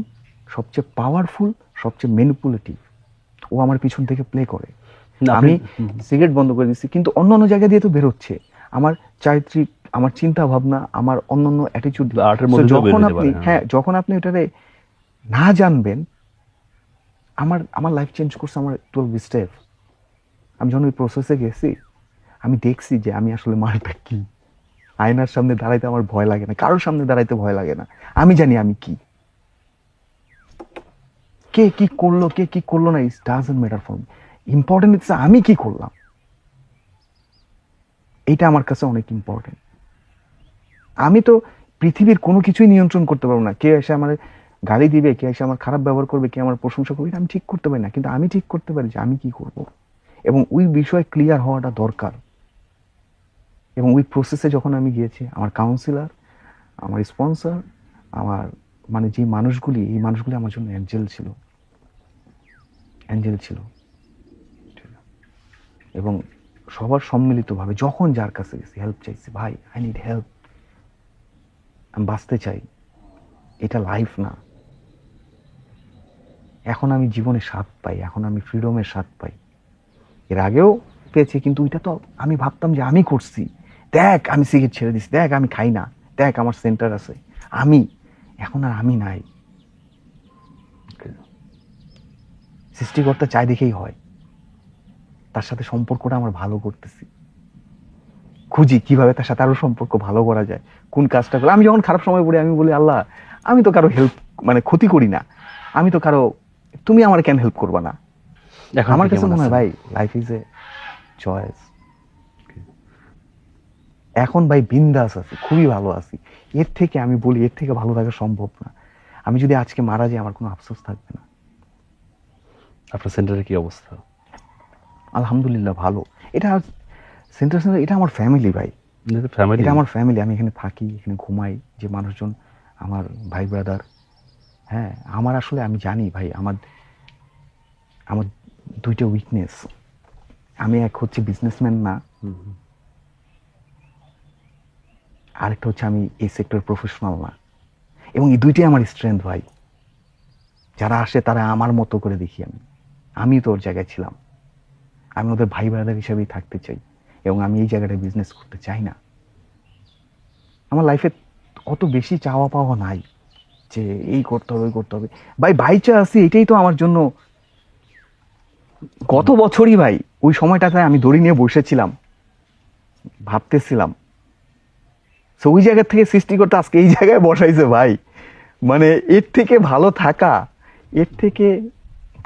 সবচেয়ে পাওয়ারফুল, সবচেয়ে ম্যানিপুলেটিভ। ও আমার পিছন থেকে প্লে করে। আমি সিগারেট বন্ধ করে দিচ্ছি, কিন্তু অন্য অন্য জায়গা দিয়ে তো বেরোচ্ছে। আমার চারিত্রিক, আমার চিন্তা ভাবনা, আমার অন্যান্য অ্যাটিটিউড। যখন আপনি যখন আপনি ওটারে না জানবেন, আমার লাইফ চেঞ্জ করছে আমার 12 স্টেপ। আমি যখন ওই প্রসেসে গেছি, আমি দেখছি যে আমি আসলে মালটা কি। আয়নার সামনে দাঁড়াইতে আমার ভয় লাগে না, কারোর সামনে দাঁড়াইতে ভয় লাগে না। আমি জানি আমি কি, কে কি করলো কে কি করলো না, it doesn't matter for me. Important it's আমি কি করলাম, এইটা আমার কাছে অনেক ইম্পর্টেন্ট। আমি তো পৃথিবীর কোনো কিছুই নিয়ন্ত্রণ করতে পারবো না। কে এসে আমার গালি দিবে, কে এসে আমার খারাপ ব্যবহার করবে, কে আমার প্রশংসা করবে, এটা আমি ঠিক করতে পারি না। কিন্তু আমি ঠিক করতে পারি যে আমি কি করব, এবং ওই বিষয়ে ক্লিয়ার হওয়াটা দরকার। এবং ওই প্রসেসে যখন আমি গিয়েছি, আমার কাউন্সিলর, আমার স্পন্সর, আমার মানে যে মানুষগুলি, এই মানুষগুলি আমার জন্য অ্যাঞ্জেল ছিল, অ্যাঞ্জেল ছিল। এবং সবার সম্মিলিতভাবে যখন যার কাছে গেছি, হেল্প চাইছি, ভাই আই নিড হেল্প, আমি বাঁচতে চাই, এটা লাইফ না। এখন আমি জীবনে স্বাদ পাই, এখন আমি ফ্রিডমের স্বাদ পাই। এর আগেও পেয়েছি, কিন্তু ওইটা তো আমি ভাবতাম যে আমি করছি, দেখ আমি সিগারেট ছেড়ে দিচ্ছি, দেখ আমি খাই না, দেখ আমার সেন্টার আছে, আমি। এখন আর আমি নাই, সৃষ্টিকর্তা চাই দেখেই হয়। তার সাথে সম্পর্কটা আমার ভালো করতেছি, খুঁজি কিভাবে তার সাথে আরো সম্পর্ক ভালো করা যায়, কোন কাজটা করে। আমি যখন খারাপ সময় পড়ি, আমি বলি আল্লাহ, আমি তো কারো হেল্প মানে ক্ষতি করি না, আমি তো কারো, তুমি আমার কেন হেল্প করবা না। আমার কাছে মনে হয় ভাই, লাইফ ইজ এ চয়েস। এখন ভাই বিন্দাস আছি, খুবই ভালো আছি। এর থেকে আমি বলি, এর থেকে ভালো থাকা সম্ভব না। আমি যদি আজকে মারা যাই আমার কোনো আফসোস থাকবে না। আপনার সেন্টারের কি অবস্থা? আলহামদুলিল্লাহ ভালো। এটা সেন্টার এটা আমার ফ্যামিলি ভাই, ফ্যামিলি? এটা আমার ফ্যামিলি। আমি এখানে থাকি, এখানে ঘুমাই, যে মানুষজন আমার ভাই ব্রাদার। হ্যাঁ, আমার আসলে আমি জানি ভাই, আমার আমার দুইটা উইকনেস। আমি এক হচ্ছে বিজনেসম্যান না, আরেকটা হচ্ছে আমি এই সেক্টর প্রফেশনাল না। এবং এই দুইটাই আমার স্ট্রেংথ ভাই। যারা আসে তারা আমার মতো করে দেখি আমি তো ওর জায়গায় ছিলাম। আমি ওদের ভাই ব্রাদার হিসেবেই থাকতে চাই, এবং আমি এই জায়গাটায় বিজনেস করতে চাই না। আমার লাইফে অত বেশি চাওয়া পাওয়া নাই যে এই করতে হবে ওই করতে হবে। ভাই বাইচা আছি, এটাই তো আমার জন্য। গত বছরই ভাই ওই সময়টাতে আমি দড়ি নিয়ে বসেছিলাম, ভাবতেছিলাম। তো ওই জায়গা থেকে সৃষ্টি করতে আজকে এই জায়গায় বসাইছে ভাই। মানে এর থেকে ভালো থাকা, এর থেকে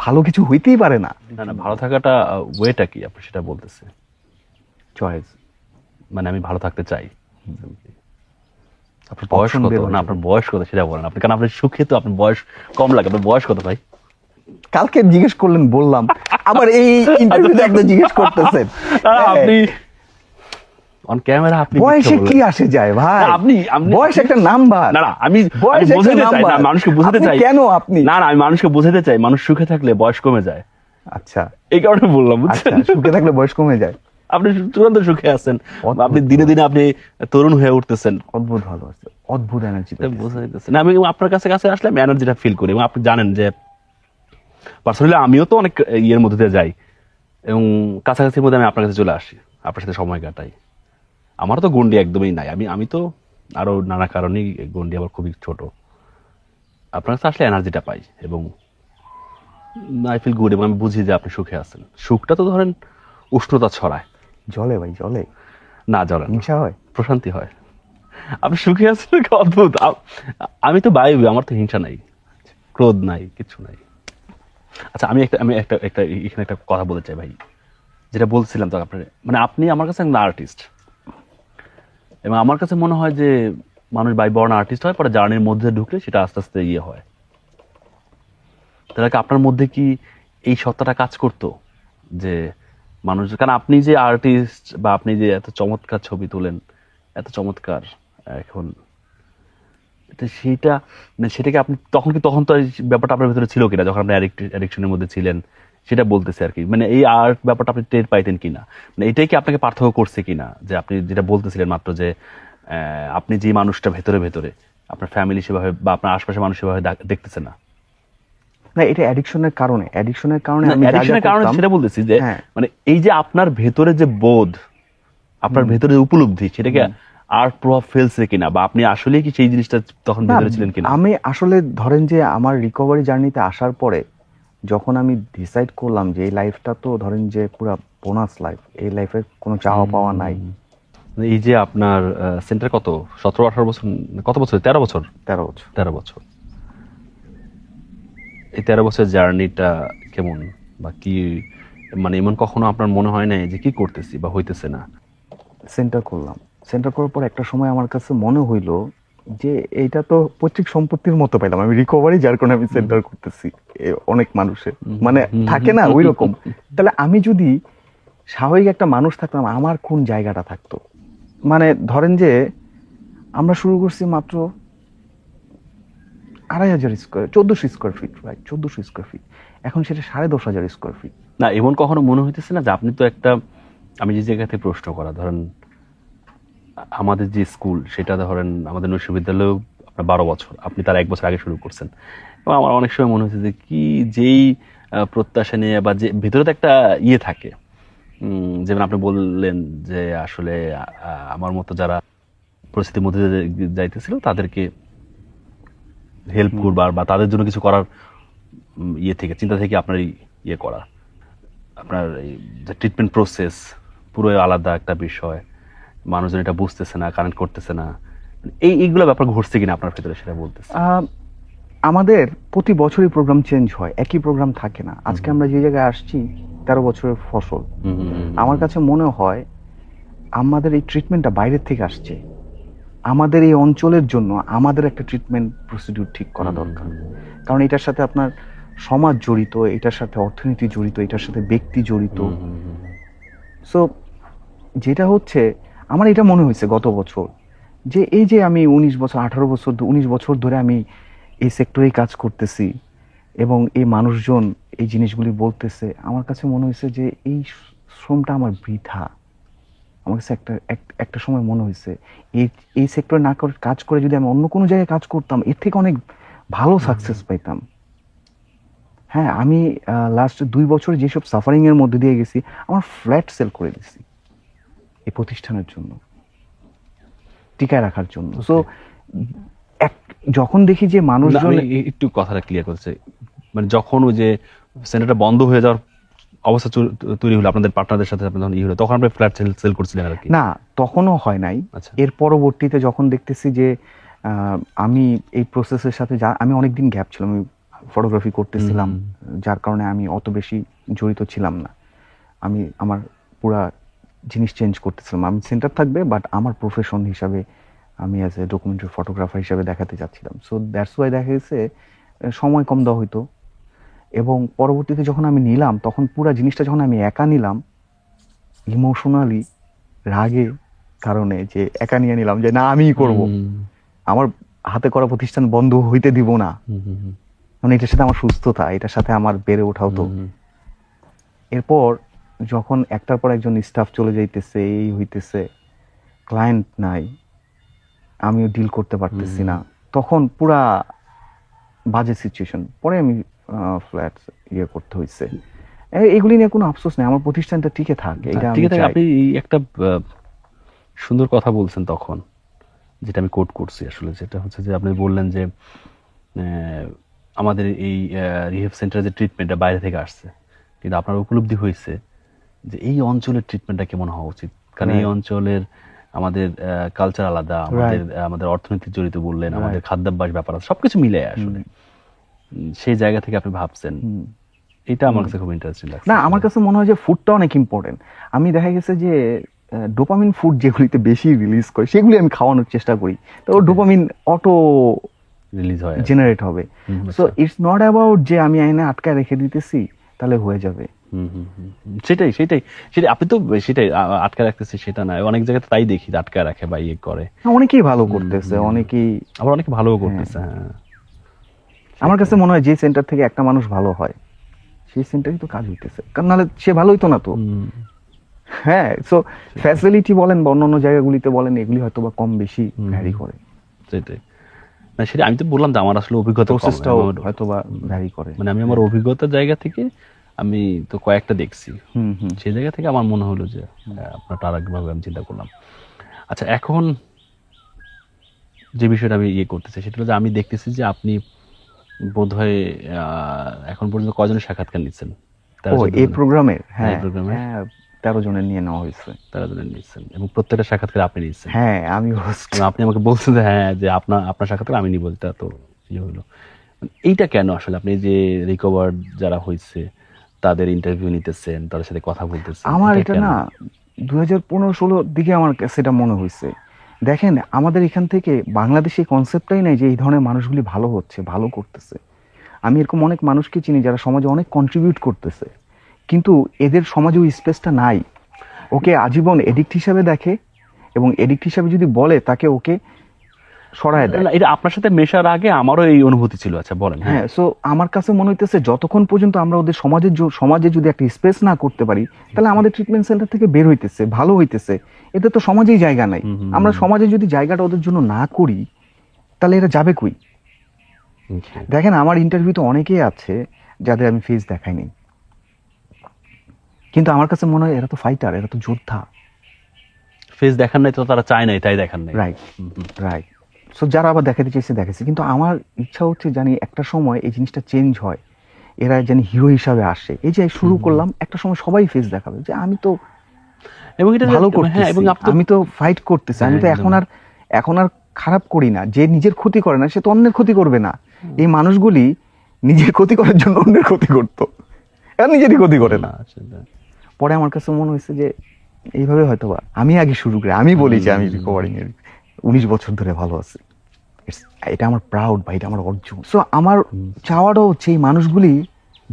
ভালো কিছু হইতেই পারে না। না না, ভালো থাকাটা ওয়েটা কি আপনি সেটা বলতেছে? চয়েস। মানে আমি ভালো থাকতে চাই। আপনার বয়স Option কত? বের হয়ে না, যাবে। আপনার বয়স কত সেটা বলেন আপনি, কারণ আপনি সুখে তো আপনার বয়স কম লাগে। আপনার বয়স কত ভাই? কালকে জিজ্ঞেস করলেন, বললাম। আবার এই ইন্টারভিউতে একদম জিজ্ঞেস করতেছেন। না, আপনি অন ক্যামেরা আপনি বয়সে কি আসে যায় ভাই? না, আপনি বয়স একটা নাম্বার। না না, আমি বয়স একটা বোঝাতে চাই না, নাম্বার। মানুষকে বোঝাতে আপনি চাই। কেন আপনি? না না, আমি মানুষকে বোঝাতে চাই মানুষ সুখে থাকলে বয়স কমে যায়, আচ্ছা এই কারণে বললাম, আচ্ছা, বুঝছেন? সুখে থাকলে বয়স কমে যায়। আপনি চূড়ান্ত সুখে আছেন, অদ্ভুত। আপনি দিনে দিনে আপনি তরুণ হয়ে উঠতেছেন। অদ্ভুত ভালো আছে, অদ্ভুত এনার্জি। বোঝা যাইতেছে না, আমি আপনার কাছে কাছে আসলে আমি এনার্জিটা ফিল করি। এবং আপনি জানেন যে পার্সোনালি আমিও তো অনেক ইয়ের মধ্যে দিয়ে যাই, এবং কাছাকাছির মধ্যে আমি আপনার কাছে চলে আসি, আপনার সাথে সময় কাটাই। আমারও তো গন্ডি একদমই নাই, আমি তো আরো নানা কারণেই গন্ডি আমার খুবই ছোট। আপনার কাছে আসলে এনার্জিটা পাই এবং আই ফিল গুড, এবং আমি বুঝি যে আপনি সুখে আছেন। সুখটা তো ধরেন উষ্ণতা ছড়ায়। জলে ভাই, জলে না জ্বলে না, হিংসা হয়। প্রশান্তি হয়। আপনি সুখে আছেন, কি অদ্ভুত। আমি তো বায়ু, আমার তো হিংসা নাই, ক্রোধ নাই, কিছু নাই। আচ্ছা, আমি একটা এখানে একটা কথা বলতে চাই ভাই, যেটা বলছিলাম তো আপনার, মানে আপনি আমার কাছে একজন আর্টিস্ট, এবং আমার কাছে মনে হয় যে মানুষ বাই বর্ন আর্টিস্ট হয়, পরে জার্নির মধ্যে ঢুকলে সেটা আস্তে আস্তে ইয়ে হয়। তাহলে কি আপনার মধ্যে কি এই সত্তাটা কাজ করতো যে মানুষ, কারণ আপনি যে আর্টিস্ট বা আপনি যে এত চমৎকার ছবি তোলেন, এত চমৎকার এখন, তো সেইটা মানে সেটাকে আপনি তখন তো এই ব্যাপারটা আপনার ভিতরে ছিল কিনা, যখন আপনি অ্যাডিকশনের মধ্যে ছিলেন, সেটা বলতেছে আর কি। মানে এই আর্ট ব্যাপারটা আপনি টের পাইতেন কিনা, মানে এটাই কি আপনাকে পার্থক্য করছে কিনা, যে আপনি যেটা বলতেছিলেন মাত্র যে আপনি যে মানুষটা ভেতরে ভেতরে আপনার ফ্যামিলি সেভাবে বা আপনার আশপাশের মানুষ সেভাবে দেখতেছে না। না, এটা অ্যাডিকশনের কারণে না, আমি যা যা অ্যাডিকশনের কারণে করতাম। সেটা বলতেছি যে হ্যাঁ। মানে এই যে আপনার ভেতরে যে বোধ, আপনার ভেতরে যে উপলব্ধি, সেটাকে আর্ট প্রভাব ফেলছে কিনা, বা আপনি আসলে কি সেই জিনিসটা তখন না, ভেতরে ছিলেন কিনা? আমি আসলে ধরেন যে আমার রিকভারি জার্নিতে আসার পরে যখন আমি ডিসাইড করলাম যে এই লাইফটা তো ধরেন যে পুরো বোনাস লাইফ, এই লাইফের কোনো চাওয়া পাওয়া নাই। এই যে আপনার সেন্টার কত 17-18 বছর, কত বছর, 13 বছর? 13 বছর। 13 বছর। এই 13 বছরের জার্নিটা কেমন, বা কি, মানে এমন কখনো আপনার মনে হয় না যে কি করতেছি বা হইতেছে না? সেন্টার করলাম, সেন্টার করার পর একটা সময় আমার কাছে মনে হইলো যে এইটা তো পৈতৃক সম্পত্তির মতো পেলাম আমি রিকভারি, যার কারণে আমি সেন্টার করতেছি। অনেক মানুষের মানে থাকে না ওই রকম। তাহলে আমি যদি স্বাভাবিক একটা মানুষ থাকতাম, আমার কোন জায়গাটা থাকতো? মানে ধরেন যে আমরা শুরু করছি মাত্র 2500 square, 1400 square feet, right, 1400 square feet. এখন সেটা 10,500 স্কোয়ার ফিট। না, এমন কখনো মনে হইতেছে না যে আপনি তো একটা, আমি যে জায়গা থেকে প্রশ্ন করা, ধরেন আমাদের যে স্কুল সেটা ধরেন আমাদের বিশ্ববিদ্যালয় আপনার 12 বছর, আপনি তার 1 বছর আগে শুরু করছেন, এবং আমার অনেক সময় মনে হয়েছে যে কি যেই প্রত্যাশা নিয়ে বা যে ভিতরে তো একটা ইয়ে থাকে, যেমন আপনি বললেন যে আসলে আমার মতো যারা পরিস্থিতির মধ্যে যাইতেছিল তাদেরকে হেল্প করবার বা তাদের জন্য কিছু করার ইয়ে থেকে, চিন্তা থেকে আপনার ইয়ে করা, আপনার এই যে ট্রিটমেন্ট প্রসেস পুরো আলাদা একটা বিষয়, মানুষজন এটা বুঝতেছে না, কানেক্ট করতেছে না, এইগুলো ব্যাপার ঘটছে কিনা আপনার ভিতরে সেটা বলতেছে। আমাদের প্রতি বছরই প্রোগ্রাম চেঞ্জ হয়, একই প্রোগ্রাম থাকে না। আজকে আমরা যে জায়গায় আসছি 13 বছরের ফসল। আমার কাছে মনে হয় আমাদের এই ট্রিটমেন্টটা বাইরের থেকে আসছে, আমাদের এই অঞ্চলের জন্য আমাদের একটা ট্রিটমেন্ট প্রসিডিউর ঠিক করা দরকার। কারণ এটার সাথে আপনার সমাজ জড়িত, এটার সাথে অর্থনীতি জড়িত, এটার সাথে ব্যক্তি জড়িত। সো যেটা হচ্ছে, আমার এটা মনে হয়েছে গত বছর, যে এই যে আমি 19 বছর ধরে আমি এই সেক্টরেই কাজ করতেছি এবং এই মানুষজন এই জিনিসগুলি বলতেছে, আমার কাছে মনে হয়েছে যে এই শ্রমটা আমার বৃথা। আমার কাছে একটা সময় মনে হয়েছে এই সেক্টরে না করে কাজ করে যদি আমি অন্য কোনো জায়গায় কাজ করতাম, এর থেকে অনেক ভালো সাকসেস পাইতাম। হ্যাঁ, আমি লাস্ট 2 বছরে যেসব সাফারিং এর মধ্যে দিয়ে গেছি, আমার ফ্ল্যাট সেল করে দিছি এই প্রতিষ্ঠানের জন্য, টিকায় রাখার জন্য। সো যখন দেখি যে মানুষজন, একটু কথাটা ক্লিয়ার করছে, মানে যখন ওই যে সেন্টারটা বন্ধ হয়ে যাওয়ার অবস্থা তৈরি হলো আপনাদের পার্টনারদের সাথে, আপনার হলো, তখন আপনি ফ্ল্যাট সেল করছিলেন আর কি? না, তখনও হয় নাই। আচ্ছা। এর পরবর্তীতে যখন দেখতেছি যে আমি এই প্রসেসের সাথে আমি অনেকদিন গ্যাপ ছিলাম, আমি ফটোগ্রাফি করতেছিলাম, যার কারণে আমি অত বেশি জড়িত ছিলাম না। আমি আমার পুরা জিনিস চেঞ্জ করতেছিলাম। আমি সেন্টার থাকবে, বাট আমার প্রফেশন হিসাবে আমি অ্যাজ এ ডকুমেন্টারি ফটোগ্রাফার হিসাবে দেখাতে চাচ্ছিলাম। সো দ্যাটস ওয়াই দেখা গেছে সময় কম দেওয়া হইতো। এবং পরবর্তীতে যখন আমি নিলাম, তখন পুরা জিনিসটা যখন আমি একা নিলাম, ইমোশনালি রাগে কারণে যে একা নিয়ে নিলাম, যে না আমিই করব, আমার হাতে করা প্রতিষ্ঠান বন্ধ হইতে দিব না। মানে এটার সাথে আমার সুস্থতা, এটার সাথে আমার বেড়ে ওঠাও তো। এরপর যখন একটার পর একজন স্টাফ চলে যাইতেছে, এই হইতেছে, ক্লায়েন্ট নাই, আমিও ডিল করতে পারতেছি না, তখন পুরা বাজে সিচুয়েশন। পরে আমি ফ্ল্যাট করতে হয়েছে। এগুলি নিয়ে কোনো আফসোস নেই, আমার প্রতিষ্ঠানটা টিকে থাকে, এটা আমি চাই। আপনি একটা সুন্দর কথা বলছেন তখন, যেটা আমি কোট করছি আসলে, যেটা হচ্ছে যে আপনি বললেন যে আমাদের এই রিহ্যাব সেন্টারে যে ট্রিটমেন্টটা বাইরে থেকে আসছে, কিন্তু আপনার উপলব্ধি হয়েছে যে এই অঞ্চলের ট্রিটমেন্টটা কেমন হওয়া উচিত। কারণ এই অঞ্চলের আমাদের কালচার আলাদা, আমাদের অর্থনীতি জড়িত বললেন, আমাদের খাদ্যাভ্যাস ব্যাপার আছে, সবকিছু মিলে আসলে সেই জায়গা থেকে আপনি ভাবছেন, এটা আমার কাছে খুব ইন্টারেস্টিং লাগছে। না, আমার কাছে মনে হয় যে ফুডটা অনেক ইম্পর্টেন্ট। আমি দেখা গেছে যে ডোপামিন ফুড যেগুলিতে বেশি রিলিজ করে সেগুলি আমি খাওয়ানোর চেষ্টা করি, তো ডোপামিন অটো রিলিজ হয়, জেনারেট হবে। সো ইটস নট অ্যাবাউট যে আমি আইনে আটকায় রেখে দিতেছি তাহলে হয়ে যাবে। সেটাই আপনি তো সেটাই আটকে রাখতেছি সেটা না, অনেক জায়গাতে তাই দেখি আটকে রাখে বা ইয়ে করে। অনেকেই ভালো করতেছে, অনেকেই আবার অনেকে ভালো করতেছে। হ্যাঁ, আমার কাছে মনে হয় যে সেন্টার থেকে একটা মানুষ ভালো হয় সেই সেন্টারই তো কাজ হইতেছে, কারণ নাহলে সে ভালো হইতো না তো। হ্যাঁ, সো ফ্যাসিলিটি বলেন বা অন্যান্য জায়গাগুলিতে বলেন, এগুলি হয়তো বা কম বেশি ভ্যারি করে। সেটাই না, সেটা আমি তো বললাম যে আমার আসলে অভিজ্ঞতা প্রসেসটাও হয়তো বা ভ্যারি করে। মানে আমি আমার অভিজ্ঞতার জায়গা থেকে আমি তো কয়েকটা দেখছি, সেই জায়গা থেকে আমার মনে হলো যে আপনারটা আরেকভাবে আমি চিন্তা করলাম। আচ্ছা, এখন যে বিষয়টা আমি করতেছি সেটা হলো যে আমি দেখতেছি যে আপনি বোধহয় এখন পর্যন্ত কয়জনের সাক্ষাৎকার নিচ্ছেন? এই প্রোগ্রামের? হ্যাঁ, 13 জনের নিয়ে নেওয়া হয়েছে। 13 জনের নিচ্ছেন এবং প্রত্যেকটা সাক্ষাৎকার আপনি নিচ্ছেন? হ্যাঁ, আমি হোস্ট। আপনি আমাকে বলছেন যে হ্যাঁ, যে আপনার সাক্ষাৎকার আমি নিব, এটা তো ইয়ে হলো। এইটা কেন আসলে আপনি যে রিকভার যারা হয়েছে তাদের ইন্টারভিউ নিতেছেন, তাদের সাথে কথা বলতেছেন? আমার এটা না 2015-16 দিকে আমার সেটা মনে হয়েছে। দেখেন, আমাদের এখান থেকে বাংলাদেশে কনসেপ্টটাই নাই যে এই ধরনের মানুষগুলি ভালো হচ্ছে, ভালো করতেছে। আমি এরকম অনেক মানুষকে চিনি যারা সমাজে অনেক কন্ট্রিবিউট করতেছে, কিন্তু এদের সমাজে ওই স্পেসটা নাই। ওকে আজীবন এডিক্ট হিসাবে দেখে, এবং এডিক্ট হিসাবে যদি বলে তাকে ওকে সরায় দেয়। এটা আপনার সাথে মেশার আগে আমারও এই অনুভূতি ছিল। আচ্ছা, বলেন। হ্যাঁ, সো আমার কাছে মনে হইতেছে যতক্ষণ পর্যন্ত আমরা ওদের সমাজে যদি একটা স্পেস না করতে পারি, তাহলে আমাদের ট্রিটমেন্ট সেন্টার থেকে বের হইতেছে, ভালো হইতেছে, এতে তো সমাজেই জায়গা নাই। আমরা সমাজে যদি জায়গাটা ওদের জন্য না করি, তাহলে এরা যাবে কই? দেখেন, আমার ইন্টারভিউতে অনেকেই আছে যাদের আমি ফেস দেখাইনি, কিন্তু আমার কাছে মনে হয় এরা তো ফাইটার, এরা তো যোদ্ধা। ফেস দেখান নাই তো তারা চায় নাই, তাই দেখান নাই। রাইট। সো যারা আবার দেখাতে চাইছে দেখেছে, কিন্তু আমার ইচ্ছা হচ্ছে জানি একটা সময় এই জিনিসটা চেঞ্জ হয়, এরা জানি হিরো হিসাবে আসে। এই যে শুরু করলাম, একটা সময় সবাই ফেস দেখাবে যে আমি তো এবং এটা ভালো করতেছি, এবং আমি তো ফাইট করতেছি, আমি তো এখন আর খারাপ করি না। যে নিজের ক্ষতি করে না সে তো অন্যের ক্ষতি করবে না। এই মানুষগুলি নিজের ক্ষতি করার জন্য অন্যের ক্ষতি করতো, এরা নিজেরই ক্ষতি করে না। পরে আমার কাছে মনে হয়েছে যে এইভাবে হয়তো বা আমি আগে শুরু করি, আমি বলি যে আমি রিকভারিং এর 19 বছর ধরে ভালো আছি। এটা আমার প্রাউড ভাই, এটা আমার অর্জন। সো আমার চাওয়াটাও হচ্ছে এই মানুষগুলি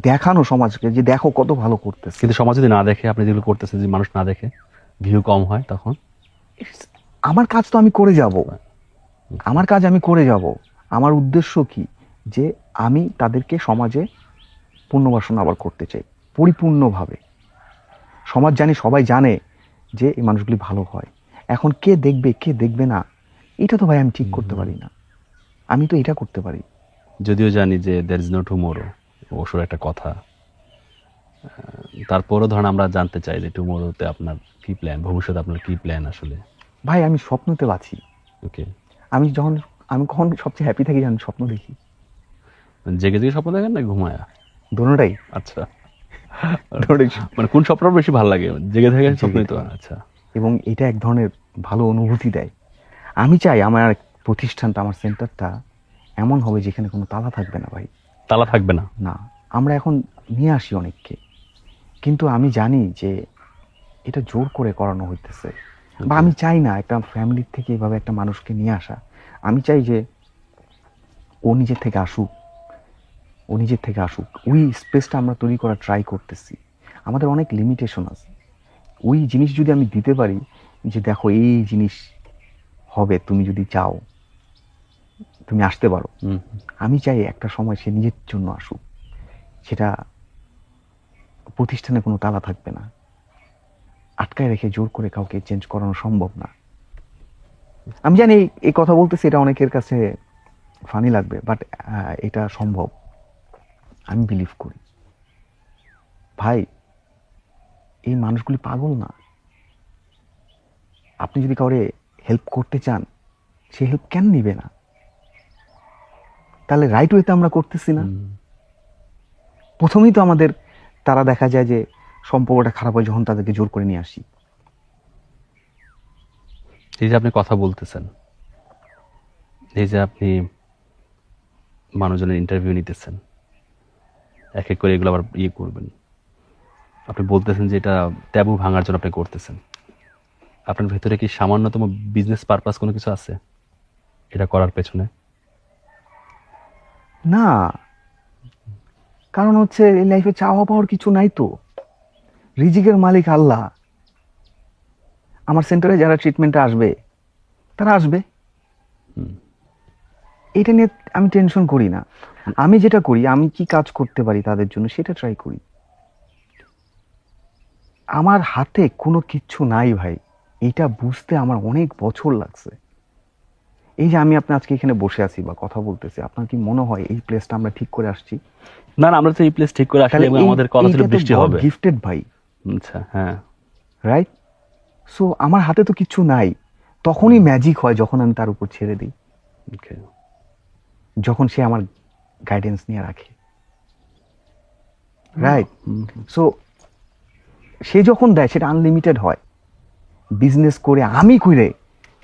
দেখানো সমাজকে যে দেখো কত ভালো করতেছে। কিন্তু সমাজ যদি না দেখে, আপনি যেগুলো করতেছেন, যদি মানুষ না দেখে, ভিউ কম হয়, তখন আমার কাজ তো আমি করে যাব, আমার কাজ আমি করে যাব। আমার উদ্দেশ্য কি, যে আমি তাদেরকে সমাজে পুনর্বাসন আবার করতে চাই পরিপূর্ণভাবে। সমাজ জানি, সবাই জানে যে এই মানুষগুলি ভালো হয়। এখন কে দেখবে কে দেখবে না, এটা তো ভাই আমি ঠিক করতে পারি না, আমি তো এটা করতে পারি। যদিও জানি যে দ্যার ইজ নো টুমোরো, অবসর একটা কথা, তারপরও ধরেন আমরা জানতে চাই যে টুমোরোতে আপনার কি প্ল্যান, ভবিষ্যতে আপনার কি প্ল্যান আসলে? ভাই আমি স্বপ্নতে বাঁচি। ওকে, আমি কখন সবচেয়ে হ্যাপি থাকি জানি, স্বপ্ন দেখি। জেগে জেগে স্বপ্ন দেখেন না ঘুমায়া? দোনোটাই। আচ্ছা, দোনোটাই। মানে কোন স্বপ্নটা বেশি ভালো লাগে, জেগে থেকে স্বপ্নই তো? আচ্ছা, এবং এটা এক ধরনের ভালো অনুভূতি দেয়। আমি চাই আমার প্রতিষ্ঠানটা, আমার সেন্টারটা এমন হবে যেখানে কোনো তালা থাকবে না ভাই। তালা থাকবে না? না, আমরা এখন নিয়ে আসি অনেককে, কিন্তু আমি জানি যে এটা জোর করে করানো হইতেছে। বা আমি চাই না একটা ফ্যামিলির থেকে এভাবে একটা মানুষকে নিয়ে আসা। আমি চাই যে ও নিজের থেকে আসুক, ও নিজের থেকে আসুক। ওই স্পেসটা আমরা তৈরি করার ট্রাই করতেছি। আমাদের অনেক লিমিটেশন আছে। ওই জিনিস যদি আমি দিতে পারি যে দেখো এই জিনিস হবে, তুমি যদি চাও তুমি আসতে পারো। আমি চাই একটা সময় সে নিজের জন্য আসুক, সেটা প্রতিষ্ঠানে কোনো তালা থাকবে না। আটকায় রেখে জোর করে কাউকে চেঞ্জ করানো সম্ভব না। আমি জানি এই কথা বলতেছি, এটা অনেকের কাছে ফানি লাগবে, বাট এটা সম্ভব, আমি বিলিভ করি। ভাই এই মানুষগুলি পাগল না। আপনি যদি কাউরে হেল্প করতে চান, সে হেল্প কেন নিবে না? তাহলে রাইট ওয়েতে আমরা করতেছি না। প্রথমেই তো আমাদের তারা দেখা যায় যে সম্পর্কটা খারাপ হয় যখন তাদেরকে জোর করে নিয়ে আসি। এই যে আপনি কথা বলতেছেন, এই যে আপনি মানুষজনের ইন্টারভিউ নিতেছেন, এক এক করে এগুলো আবার করবেন, আপনি বলতেছেন যে এটা ট্যাবু ভাঙার জন্য আপনি করতেছেন। আপনার ভেতরে কি সামান্যতম বিজনেস পারপাস কোনো কিছু আছে এটা করার পেছনে? না, কারণ হচ্ছে এই লাইফে চাওয়া পাওয়ার কিছু নাই তো। রিজিকের মালিক আল্লাহ। আমার সেন্টারে যারা ট্রিটমেন্টে আসবে তারা আসবে, এটা নিয়ে আমি টেনশন করি না। আমি যেটা করি, আমি কি কাজ করতে পারি তাদের জন্য সেটা ট্রাই করি। আমার হাতে কোনো কিচ্ছু নাই ভাই, এটা বুঝতে আমার অনেক বছর লাগছে। এই যে আমি আপনার আজকে এখানে বসে আছি বা কথা বলতেছি, আপনার কি মনে হয় এই প্লেসটা আমরা ঠিক করে আসছি? না না, আমরা তো এই প্লেস ঠিক করে আসলে এবং আমাদের কথা ছিল বৃষ্টি হবে। গিফটেড ভাই। আচ্ছা, হ্যাঁ, রাইট। সো আমার হাতে তো কিচ্ছু নাই, তখনই ম্যাজিক হয় যখন আমি তার উপর ছেড়ে দিই, ওকে, যখন সে আমার গাইডেন্স নিয়ে রাখে। রাইট। সো সে যখন দেয় সেটা আনলিমিটেড হয়। বিজনেস করে আমি কইরে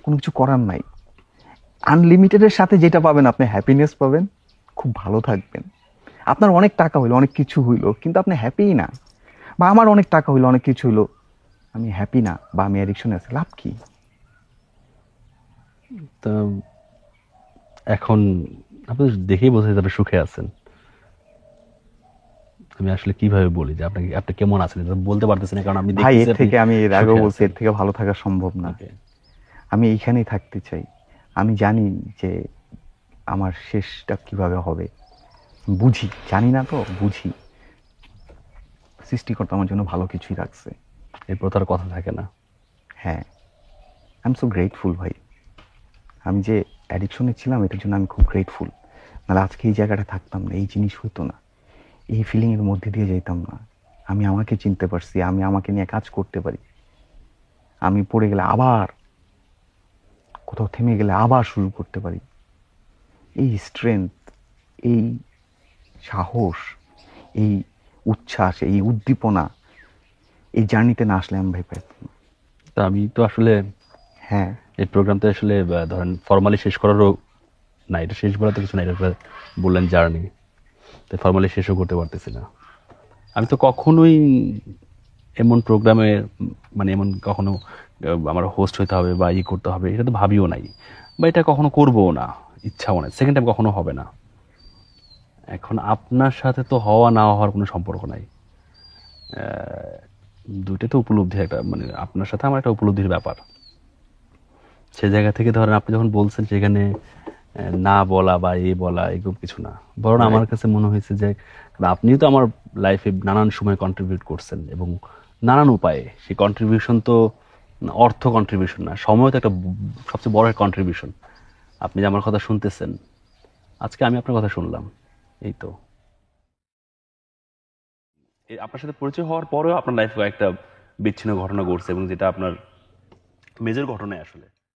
কোনো কিছু করার নাই। আনলিমিটেডের সাথে যেটা পাবেন, আপনি হ্যাপিনেস পাবেন, খুব ভালো থাকবেন। আপনার অনেক টাকা হইলো, অনেক কিছু হইলো, কিন্তু আপনি হ্যাপিই না। বা আমার অনেক টাকা হইলো, অনেক কিছু হইলো, আমি হ্যাপি না, বা আমি অ্যাডিকশনে আছি, লাভ কি? তো এখন আপনি দেখেই বোঝা যায় আপনি সুখে আছেন। আমি আসলে কিভাবে বলি যে আপনাকে, আপনি কেমন আছেন এটা বলতে পারতেছেন না, কারণ আমি ভাই দেখতেছি এর আপনি থেকে, আমি এর আগেও সুখে বলছি, আছেন। এর থেকে ভালো থাকা সম্ভব না। Okay. আমি এইখানেই থাকতে চাই। আমি জানি যে আমার শেষটা কিভাবে হবে, বুঝি, জানি না তো, বুঝি সৃষ্টিকর্তা আমার জন্য ভালো কিছুই রাখছে। এরপর তার কথা থাকে না। হ্যাঁ, আই এম সো গ্রেটফুল ভাই। আমি যে অ্যাডিকশনে ছিলাম এটার জন্য আমি খুব গ্রেটফুল। নাহলে আজকে এই জায়গাটা থাকতাম না, এই জিনিস হইতো না, এই ফিলিংয়ের মধ্যে দিয়ে যেতাম না। আমি আমাকে চিনতে পারছি, আমি আমাকে নিয়ে কাজ করতে পারি। আমি পড়ে গেলে আবার, কোথাও থেমে গেলে আবার শুরু করতে পারি। এই স্ট্রেংথ, এই সাহস, এই উচ্ছ্বাস, এই উদ্দীপনা এই জার্নিতে না আসলে আমি ভাই পাইতাম না। তা আমি তো আসলে হ্যাঁ, এই প্রোগ্রামটা আসলে ধরেন ফর্মালি শেষ করারও না, এটা শেষ বলা তো কিছু না, এটা বললেন জার্নি, তো ফর্মালি শেষও করতে পারতেছি না। আমি তো কখনোই এমন প্রোগ্রামে মানে এমন কখনো আমার হোস্ট হতে হবে বা করতে হবে, এটা তো ভাবিও নাই, বা এটা কখনো করবো না, ইচ্ছাও নাই, সেকেন্ড টাইম কখনো হবে না। এখন আপনার সাথে তো হওয়া না হওয়ার কোনো সম্পর্ক নাই, দুইটা তো উপলব্ধি একটা, মানে আপনার সাথে আমার একটা উপলব্ধির ব্যাপার। সে জায়গা থেকে ধরেন আপনি যখন বলছেন সেখানে না বলা বা বলা এরকম কিছু না, বরং আমার কাছে মনে হয়েছে যে আপনিও তো আমার লাইফে নানান সময় কন্ট্রিবিউট করছেন এবং নানান উপায়ে। সেই কন্ট্রিবিউশন তো অর্থ কন্ট্রিবিউশন না, সময় তো একটা সবচেয়ে বড় কন্ট্রিবিউশন। আপনি যে আমার কথা শুনতেছেন, আজকে আমি আপনার কথা শুনলাম, এই তো। আপনার সাথে পরিচয় হওয়ার পরেও আপনার লাইফে একটা বিচ্ছিন্ন ঘটনা ঘটছে, এবং যেটা আপনার মেজর ঘটনায় আসলে